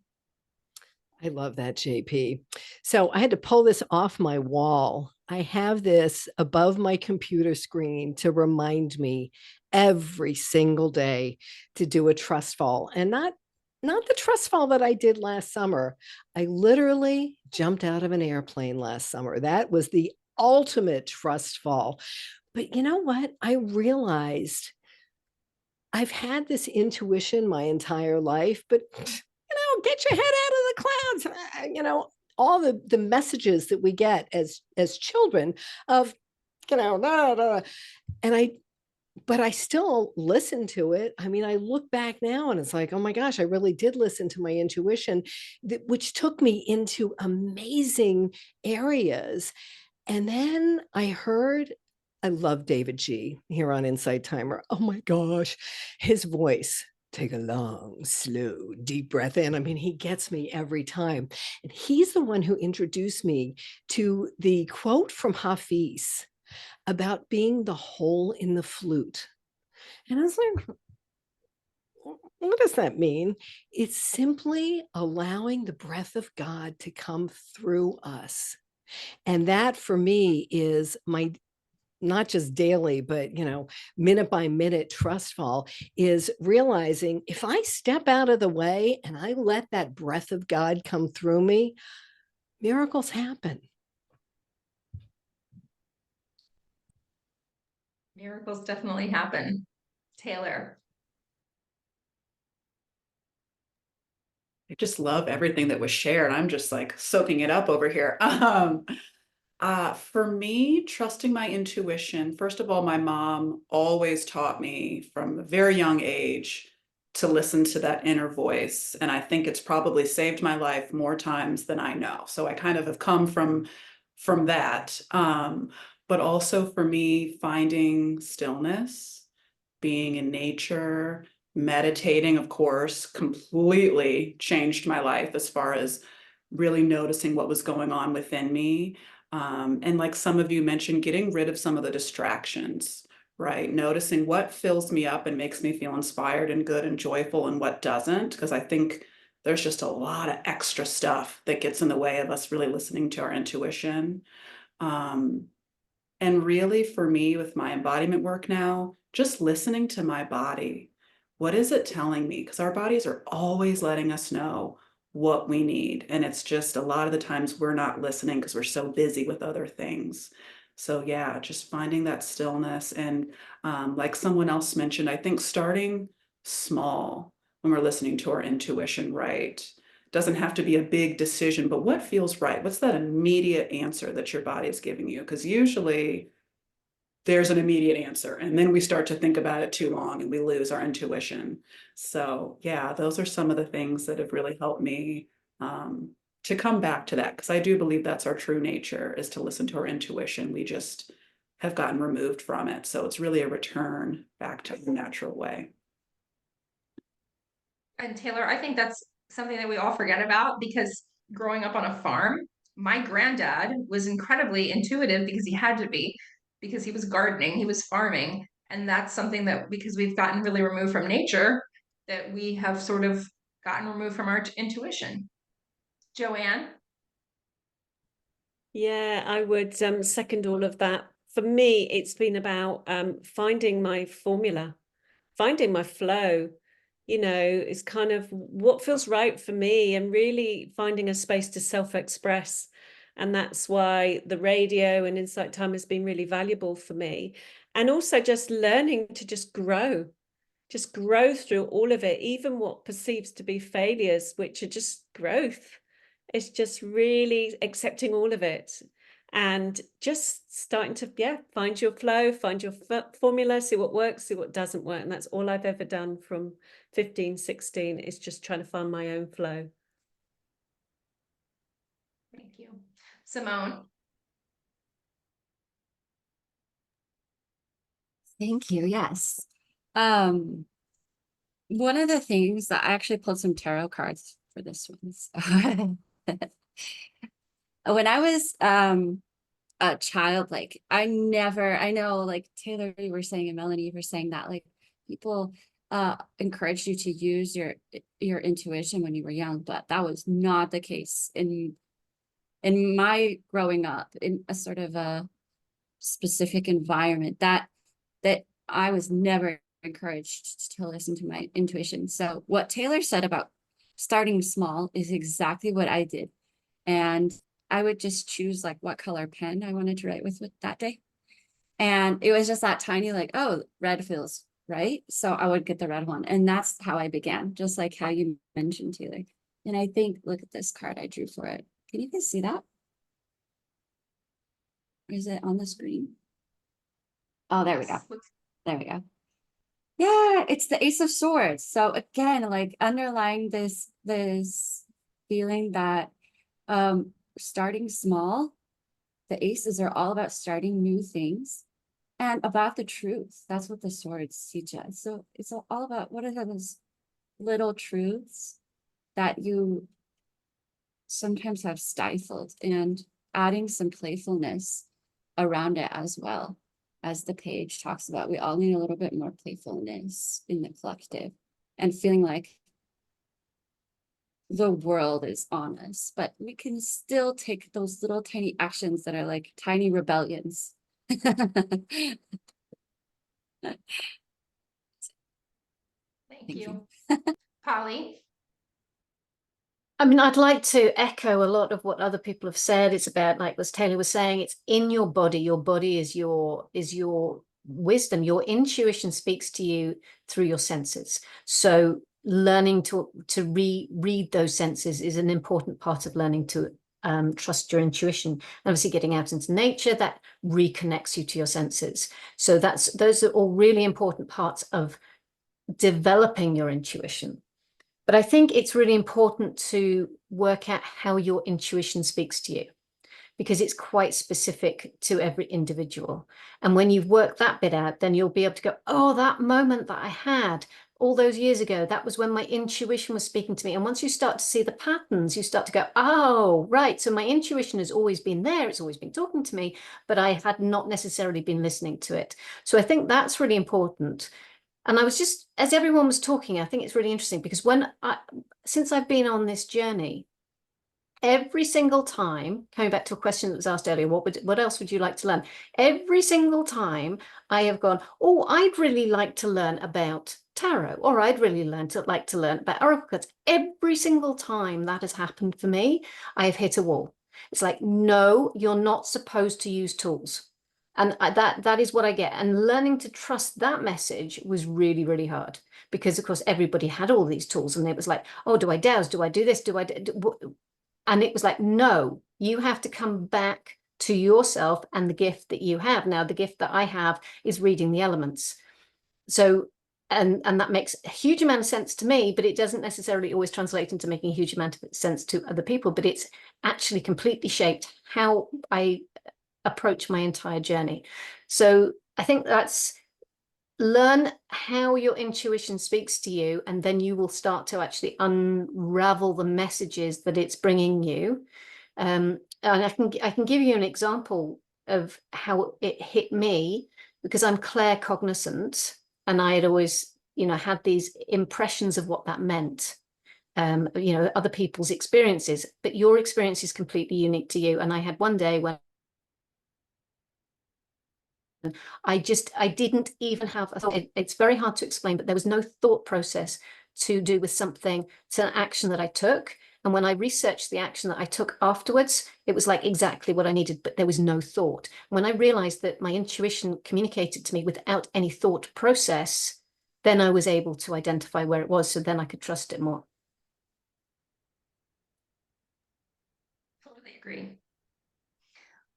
I love that, JP. So I had to pull this off my wall. I have this above my computer screen to remind me every single day to do a trust fall, and not the trust fall that I did last summer. I literally jumped out of an airplane last summer. That was the ultimate trust fall. But you know what? I realized I've had this intuition my entire life, but get your head out of the clouds. All the messages that we get as children of, but I still listen to it. I mean, I look back now and it's like, oh my gosh, I really did listen to my intuition, which took me into amazing areas. And then I love David G here on Insight Timer. Oh my gosh, his voice. Take a long, slow, deep breath in. I mean, he gets me every time. And he's the one who introduced me to the quote from Hafiz about being the hole in the flute. And I was like, what does that mean? It's simply allowing the breath of God to come through us. And that for me is my not just daily, but, minute by minute trust fall, is realizing if I step out of the way and I let that breath of God come through me, miracles happen. Miracles definitely happen. Taylor. I just love everything that was shared. I'm just like soaking it up over here. For me, trusting my intuition, first of all, my mom always taught me from a very young age to listen to that inner voice. And I think it's probably saved my life more times than I know. So I kind of have come from that. But also for me, finding stillness, being in nature, meditating, of course, completely changed my life as far as really noticing what was going on within me. And like some of you mentioned, getting rid of some of the distractions, right? Noticing what fills me up and makes me feel inspired and good and joyful and what doesn't, because I think there's just a lot of extra stuff that gets in the way of us really listening to our intuition. And really for me with my embodiment work now, just listening to my body. What is it telling me? Because our bodies are always letting us know what we need. And it's just a lot of the times we're not listening because we're so busy with other things. So yeah, just finding that stillness. And like someone else mentioned, I think starting small when we're listening to our intuition, right? Doesn't have to be a big decision, but what feels right? What's that immediate answer that your body is giving you? Because usually there's an immediate answer and then we start to think about it too long and we lose our intuition. So yeah, those are some of the things that have really helped me to come back to that, because I do believe that's our true nature, is to listen to our intuition. We just have gotten removed from it. So it's really a return back to the natural way. And Taylor, I think that's something that we all forget about, because growing up on a farm, my granddad was incredibly intuitive because he had to be, because he was gardening, he was farming. And that's something that, because we've gotten really removed from nature, that we have sort of gotten removed from our intuition. Joanne? Yeah, I would second all of that. For me, it's been about finding my formula, finding my flow. You know, it's kind of what feels right for me, and really finding a space to self-express. And that's why the radio and Insight Time has been really valuable for me. And also just learning to just grow through all of it, even what perceives to be failures, which are just growth. It's just really accepting all of it and just starting to, find your flow, find your formula, see what works, see what doesn't work. And that's all I've ever done from 15, 16 is just trying to find my own flow. Thank you. Simone? Thank you. Yes. One of the things that I actually pulled some tarot cards for this one. So when I was a child, like I know like Taylor, you were saying, and Melanie, you were saying that like people encouraged you to use your intuition when you were young, but that was not the case in my growing up in a sort of a specific environment that I was never encouraged to listen to my intuition. So what Taylor said about starting small is exactly what I did. And I would just choose like what color pen I wanted to write with that day. And it was just that tiny, like, oh, red feels right. So I would get the red one. And that's how I began, just like how you mentioned, Taylor. And I think, look at this card I drew for it. Can you guys see that? Is it on the screen? Oh, there we go. There we go. Yeah, it's the Ace of Swords. So again, like underlying this feeling that starting small, the aces are all about starting new things and about the truth. That's what the swords teach us. So it's all about what are those little truths that you sometimes have stifled, and adding some playfulness around it as well. As the page talks about, we all need a little bit more playfulness in the collective, and feeling like the world is on us, but we can still take those little tiny actions that are like tiny rebellions. Thank you. Polly? I mean, I'd like to echo a lot of what other people have said. It's about, like as Taylor was saying, it's in your body. Your body is your wisdom. Your intuition speaks to you through your senses. So learning to read those senses is an important part of learning to trust your intuition. And obviously getting out into nature, that reconnects you to your senses. So those are all really important parts of developing your intuition. But I think it's really important to work out how your intuition speaks to you, because it's quite specific to every individual. And when you've worked that bit out, then you'll be able to go, oh, that moment that I had all those years ago, that was when my intuition was speaking to me. And once you start to see the patterns, you start to go, oh, right. So my intuition has always been there. It's always been talking to me, but I had not necessarily been listening to it. So I think that's really important. And I was just, as everyone was talking, I think it's really interesting because since I've been on this journey, every single time, coming back to a question that was asked earlier, what else would you like to learn? Every single time I have gone, oh, I'd really like to learn about tarot, or I'd really like to learn about oracle cards. Every single time that has happened for me, I have hit a wall. It's like, no, you're not supposed to use tools. And that is what I get. And learning to trust that message was really, really hard, because of course everybody had all these tools, and it was like, oh, do I dowse? Do I do this? Do I do? And it was like, no, you have to come back to yourself and the gift that you have. Now, the gift that I have is reading the elements. So, and that makes a huge amount of sense to me, but it doesn't necessarily always translate into making a huge amount of sense to other people. But it's actually completely shaped how I approach my entire journey. So I think that's learn how your intuition speaks to you, and then you will start to actually unravel the messages that it's bringing you. And I can give you an example of how it hit me because I'm claircognizant, and I had always, had these impressions of what that meant. Other people's experiences, but your experience is completely unique to you. And I had one day when I didn't even have a thought. It's very hard to explain, but there was no thought process to do with something, to an action that I took. And when I researched the action that I took afterwards, it was like exactly what I needed, but there was no thought. When I realized that my intuition communicated to me without any thought process, then I was able to identify where it was. So then I could trust it more. Totally agree.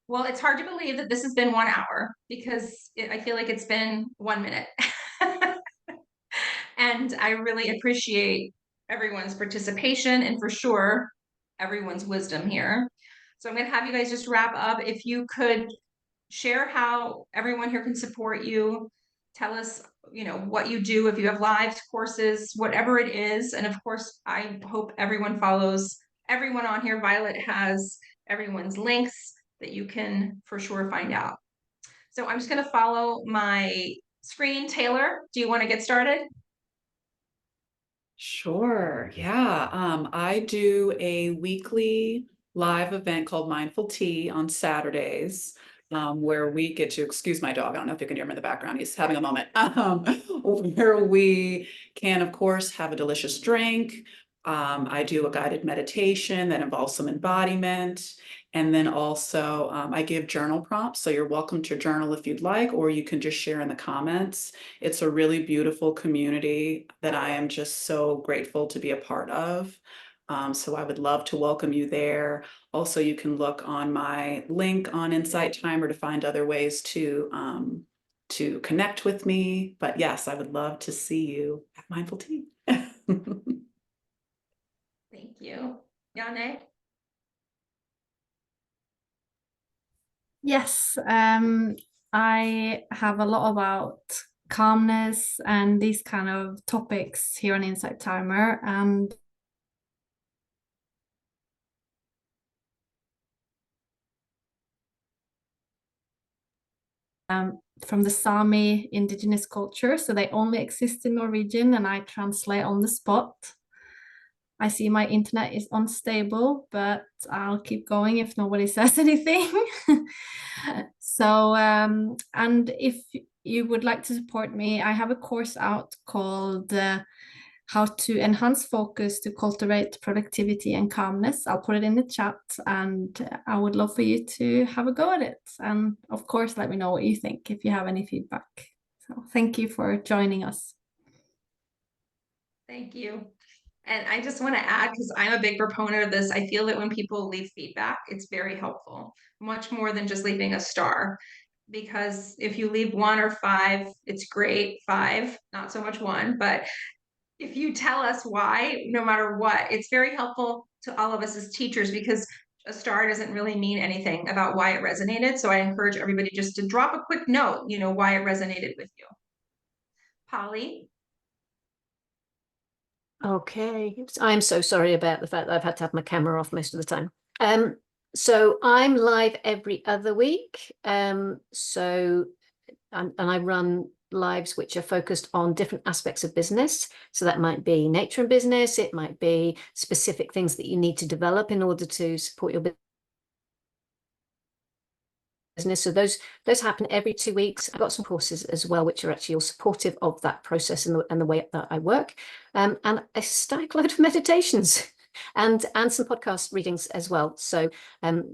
Well, it's hard to believe that this has been 1 hour because I feel like it's been 1 minute. And I really appreciate everyone's participation and for sure everyone's wisdom here. So I'm going to have you guys just wrap up. If you could share how everyone here can support you, tell us, what you do, if you have lives, courses, whatever it is. And of course, I hope everyone follows everyone on here. Violet has everyone's links that you can for sure find out. So I'm just going to follow my screen. Taylor, do you want to get started? Sure. Yeah. I do a weekly live event called Mindful Tea on Saturdays, where we get to, excuse my dog, I don't know if you can hear him in the background, he's having a moment, where we can, of course, have a delicious drink. I do a guided meditation that involves some embodiment. And then also I give journal prompts. So you're welcome to journal if you'd like, or you can just share in the comments. It's a really beautiful community that I am just so grateful to be a part of. So I would love to welcome you there. Also, you can look on my link on Insight Timer to find other ways to connect with me. But yes, I would love to see you at Mindful Tea. Thank you. Yane? Yes, I have a lot about calmness and these kind of topics here on Insight Timer, and from the Sami indigenous culture, so they only exist in Norwegian, and I translate on the spot. I see my internet is unstable, but I'll keep going if nobody says anything. So, and if you would like to support me, I have a course out called How to Enhance Focus to Cultivate Productivity and Calmness. I'll put it in the chat, and I would love for you to have a go at it. And of course, let me know what you think if you have any feedback. So thank you for joining us. Thank you. And I just want to add, because I'm a big proponent of this, I feel that when people leave feedback, it's very helpful, much more than just leaving a star. Because if you leave 1 or 5, it's great. 5, not so much 1, but if you tell us why, no matter what, it's very helpful to all of us as teachers, because a star doesn't really mean anything about why it resonated. So I encourage everybody just to drop a quick note, why it resonated with you. Polly? Okay, I'm so sorry about the fact that I've had to have my camera off most of the time. So I'm live every other week. And I run lives which are focused on different aspects of business. So that might be nature and business. It might be specific things that you need to develop in order to support your business. So those happen every 2 weeks. I've got some courses as well, which are actually all supportive of that process and the way that I work, and a stack load of meditations and some podcast readings as well. So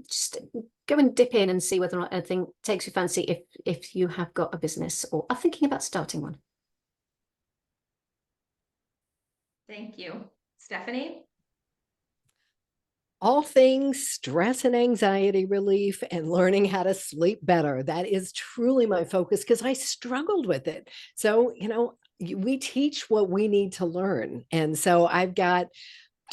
just go and dip in and see whether or not anything takes your fancy if you have got a business or are thinking about starting one. Thank you. Stephanie? All things stress and anxiety relief and learning how to sleep better. That is truly my focus because I struggled with it. So, we teach what we need to learn. And so I've got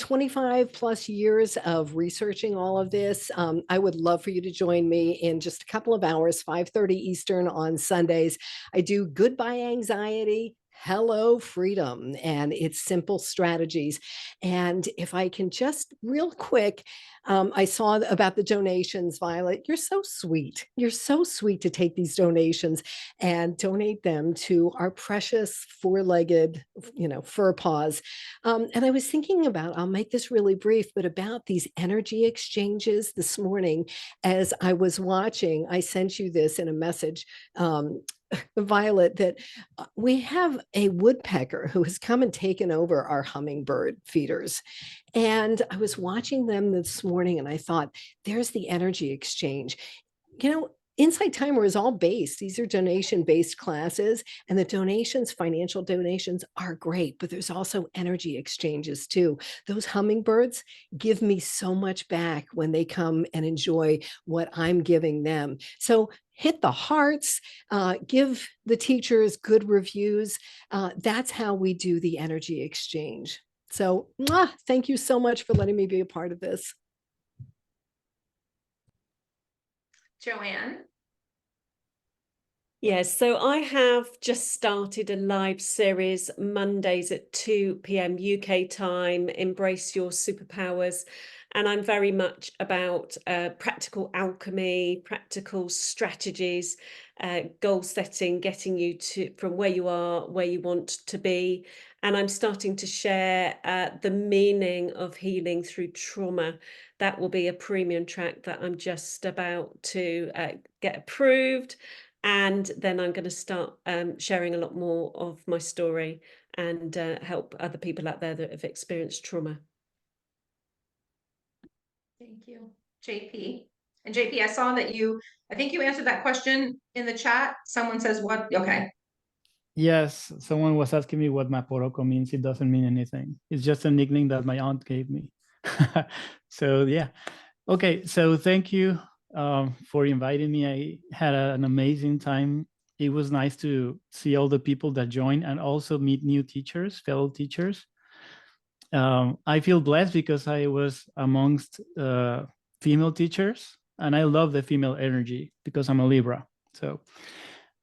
25 plus years of researching all of this. I would love for you to join me in just a couple of hours, 5:30 Eastern on Sundays. I do Goodbye Anxiety, Hello Freedom and its simple strategies. And if I can just real quick, I saw about the donations, Violet. You're so sweet. You're so sweet to take these donations and donate them to our precious four-legged, fur paws. And I was thinking about, I'll make this really brief, but about these energy exchanges this morning as I was watching. I sent you this in a message, Violet, that we have a woodpecker who has come and taken over our hummingbird feeders. And I was watching them this morning and I thought, there's the energy exchange. Insight Timer is all based. These are donation-based classes, and the donations, financial donations, are great, but there's also energy exchanges too. Those hummingbirds give me so much back when they come and enjoy what I'm giving them. So hit the hearts, give the teachers good reviews. That's how we do the energy exchange. So thank you so much for letting me be a part of this. Joanne? Yes, so I have just started a live series Mondays at 2 p.m. UK time, Embrace Your Superpowers. And I'm very much about practical alchemy, practical strategies, goal setting, getting you to from where you are, where you want to be. And I'm starting to share the meaning of healing through trauma. That will be a premium track that I'm just about to get approved. And then I'm going to start sharing a lot more of my story and help other people out there that have experienced trauma. Thank you. JP. And JP, I saw that I think you answered that question in the chat. Someone says what? Okay. Yes, someone was asking me what Maporoko means. It doesn't mean anything. It's just a nickname that my aunt gave me. So yeah. Okay, so thank you for inviting me. I had an amazing time. It was nice to see all the people that joined and also meet new teachers, fellow teachers. I feel blessed because I was amongst female teachers, and I love the female energy because I'm a Libra. So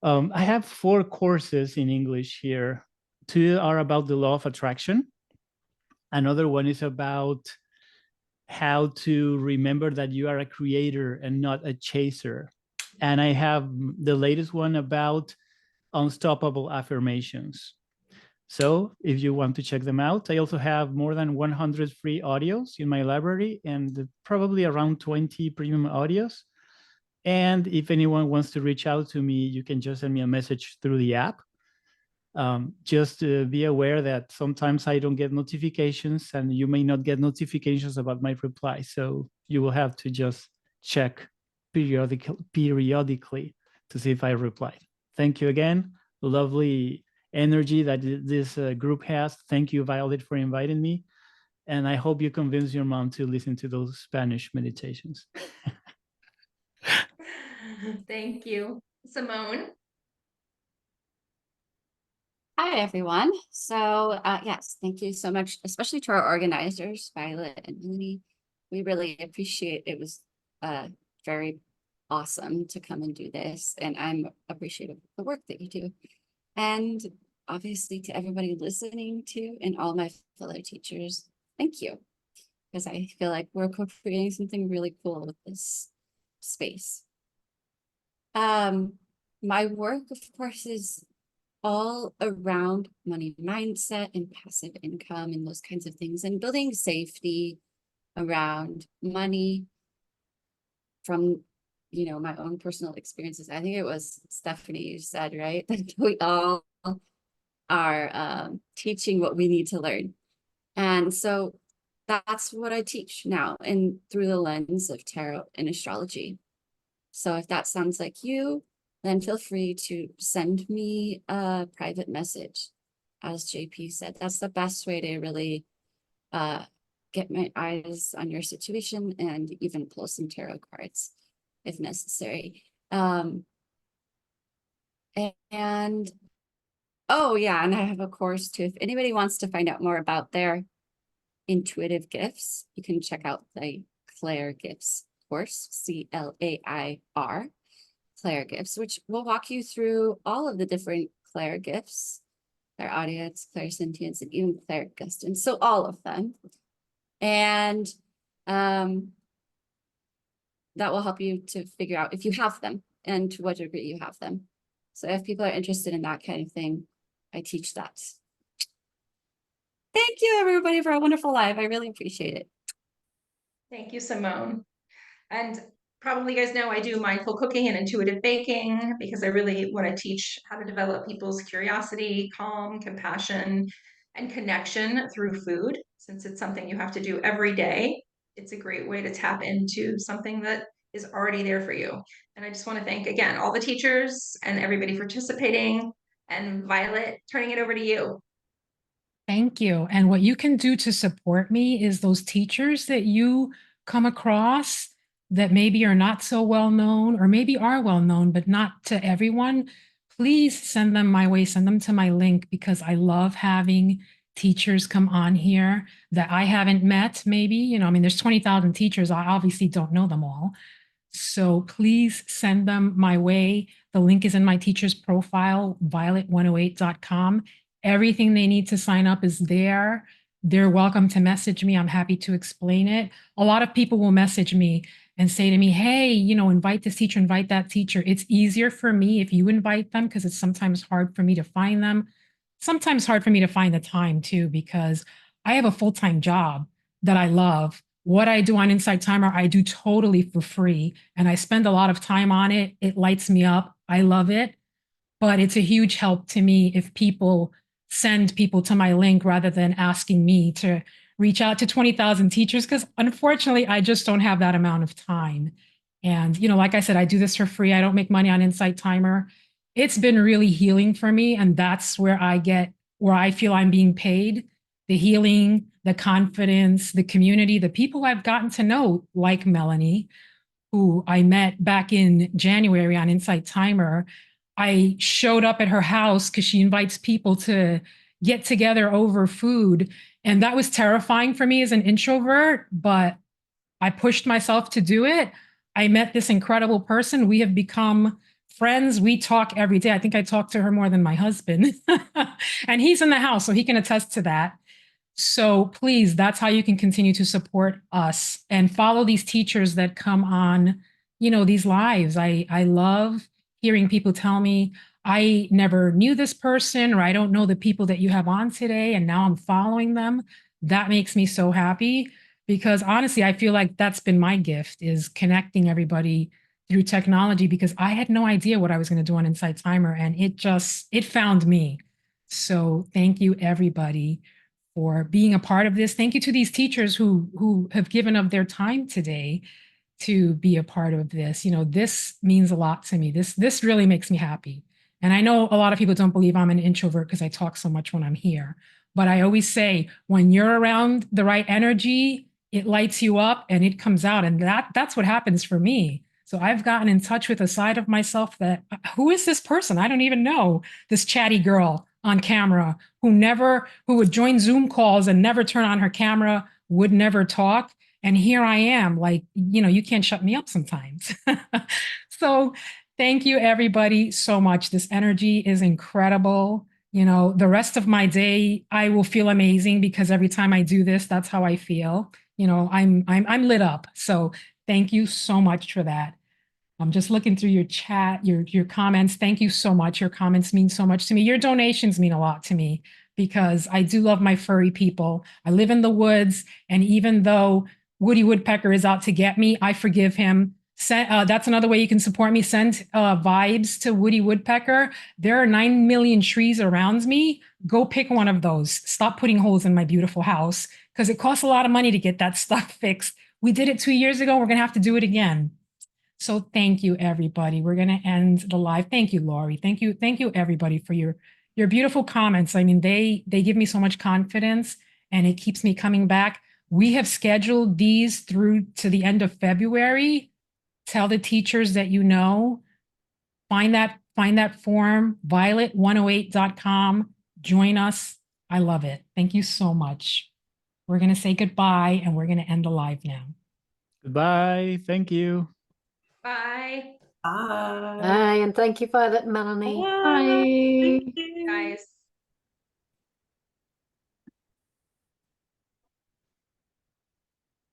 I have 4 courses in English here. 2 are about the law of attraction. Another one is about how to remember that you are a creator and not a chaser. And I have the latest one about unstoppable affirmations. So if you want to check them out, I also have more than 100 free audios in my library and probably around 20 premium audios. And if anyone wants to reach out to me, you can just send me a message through the app. Just be aware that sometimes I don't get notifications and you may not get notifications about my reply. So you will have to just check periodically to see if I replied. Thank you again. Lovely energy that this group has. Thank you, Violet, for inviting me. And I hope you convince your mom to listen to those Spanish meditations. Thank you. Simone? Hi, everyone. So yes, thank you so much, especially to our organizers, Violet and Melanie. We really appreciate it. It was very awesome to come and do this. And I'm appreciative of the work that you do. And obviously to everybody listening to and all my fellow teachers, thank you. Because I feel like we're co-creating something really cool with this space. My work, of course, is all around money mindset and passive income and those kinds of things, and building safety around money from, my own personal experiences. I think it was Stephanie you said, right? That we all are teaching what we need to learn. And so that's what I teach now, and through the lens of tarot and astrology. So if that sounds like you, then feel free to send me a private message. As JP said, that's the best way to really get my eyes on your situation and even pull some tarot cards if necessary. And oh yeah, and I have a course too. If anybody wants to find out more about their intuitive gifts, you can check out the Claire Gifts course, CLAIR. Claire Gifts, which will walk you through all of the different Claire gifts Clairaudience, Clairsentience, and even Clairgustance. So all of them. And that will help you to figure out if you have them and to what degree you have them. So if people are interested in that kind of thing, I teach that. Thank you, everybody, for a wonderful live. I really appreciate it. Thank you, Simone. And probably you guys know I do mindful cooking and intuitive baking because I really want to teach how to develop people's curiosity, calm, compassion, and connection through food. Since it's something you have to do every day, it's a great way to tap into something that is already there for you. And I just want to thank again all the teachers and everybody participating, and Violet, turning it over to you. Thank you. And what you can do to support me is those teachers that you come across that maybe are not so well known or maybe are well known, but not to everyone. Please send them my way, send them to my link, because I love having teachers come on here that I haven't met. Maybe, you know, I mean, there's 20,000 teachers. I obviously don't know them all. So please send them my way. The link is in my teacher's profile, violet108.com. Everything they need to sign up is there. They're welcome to message me. I'm happy to explain it. A lot of people will message me and say to me, hey, you know, invite this teacher, invite that teacher. It's easier for me if you invite them because it's sometimes hard for me to find them. Sometimes hard for me to find the time too, because I have a full-time job that I love. What I do on Insight Timer, I do totally for free, and I spend a lot of time on it. It lights me up. I love it, but it's a huge help to me if people send people to my link rather than asking me to reach out to 20,000 teachers, because unfortunately, I just don't have that amount of time. And, you know, like I said, I do this for free. I don't make money on Insight Timer. It's been really healing for me. And that's where I feel I'm being paid. The healing, the confidence, the community, the people I've gotten to know, like Melanie, who I met back in January on Insight Timer. I showed up at her house because she invites people to get together over food. And that was terrifying for me as an introvert, but I pushed myself to do it. I met this incredible person. We have become friends. We talk every day. I think I talk to her more than my husband. And he's in the house, so he can attest to that. So please, that's how you can continue to support us and follow these teachers that come on, you know, these lives. I love hearing people tell me, I never knew this person, or I don't know the people that you have on today, and now I'm following them. That makes me so happy, because honestly, I feel like that's been my gift, is connecting everybody through technology, because I had no idea what I was going to do on Insight Timer, and it found me. So thank you, everybody, for being a part of this. Thank you to these teachers who have given up their time today to be a part of this. You know, this means a lot to me. This really makes me happy. And I know a lot of people don't believe I'm an introvert because I talk so much when I'm here. But I always say, when you're around the right energy, it lights you up and it comes out. And that's what happens for me. So I've gotten in touch with a side of myself that, who is this person? I don't even know. This chatty girl on camera who would join Zoom calls and never turn on her camera, would never talk. And here I am, like, you know, you can't shut me up sometimes. So thank you, everybody, so much. This energy is incredible. You know, the rest of my day, I will feel amazing, because every time I do this, that's how I feel. You know, I'm lit up. So thank you so much for that. I'm just looking through your chat, your comments. Thank you so much. Your comments mean so much to me. Your donations mean a lot to me, because I do love my furry people. I live in the woods, and even though Woody Woodpecker is out to get me, I forgive him. That's another way you can support me. Send vibes to Woody Woodpecker. There are 9 million trees around me. Go pick one of those. Stop putting holes in my beautiful house, because it costs a lot of money to get that stuff fixed. We did it 2 years ago. We're going to have to do it again. So thank you, everybody. We're going to end the live. Thank you, Laurie. Thank you, everybody, for your beautiful comments. I mean, they give me so much confidence, and it keeps me coming back. We have scheduled these through to the end of February. Tell the teachers that you know. Find that form, violet108.com. Join us. I love it. Thank you so much. We're going to say goodbye, and we're going to end the live now. Goodbye. Thank you. Bye. Bye. Bye, and thank you, Violet and Melanie. Bye. Guys.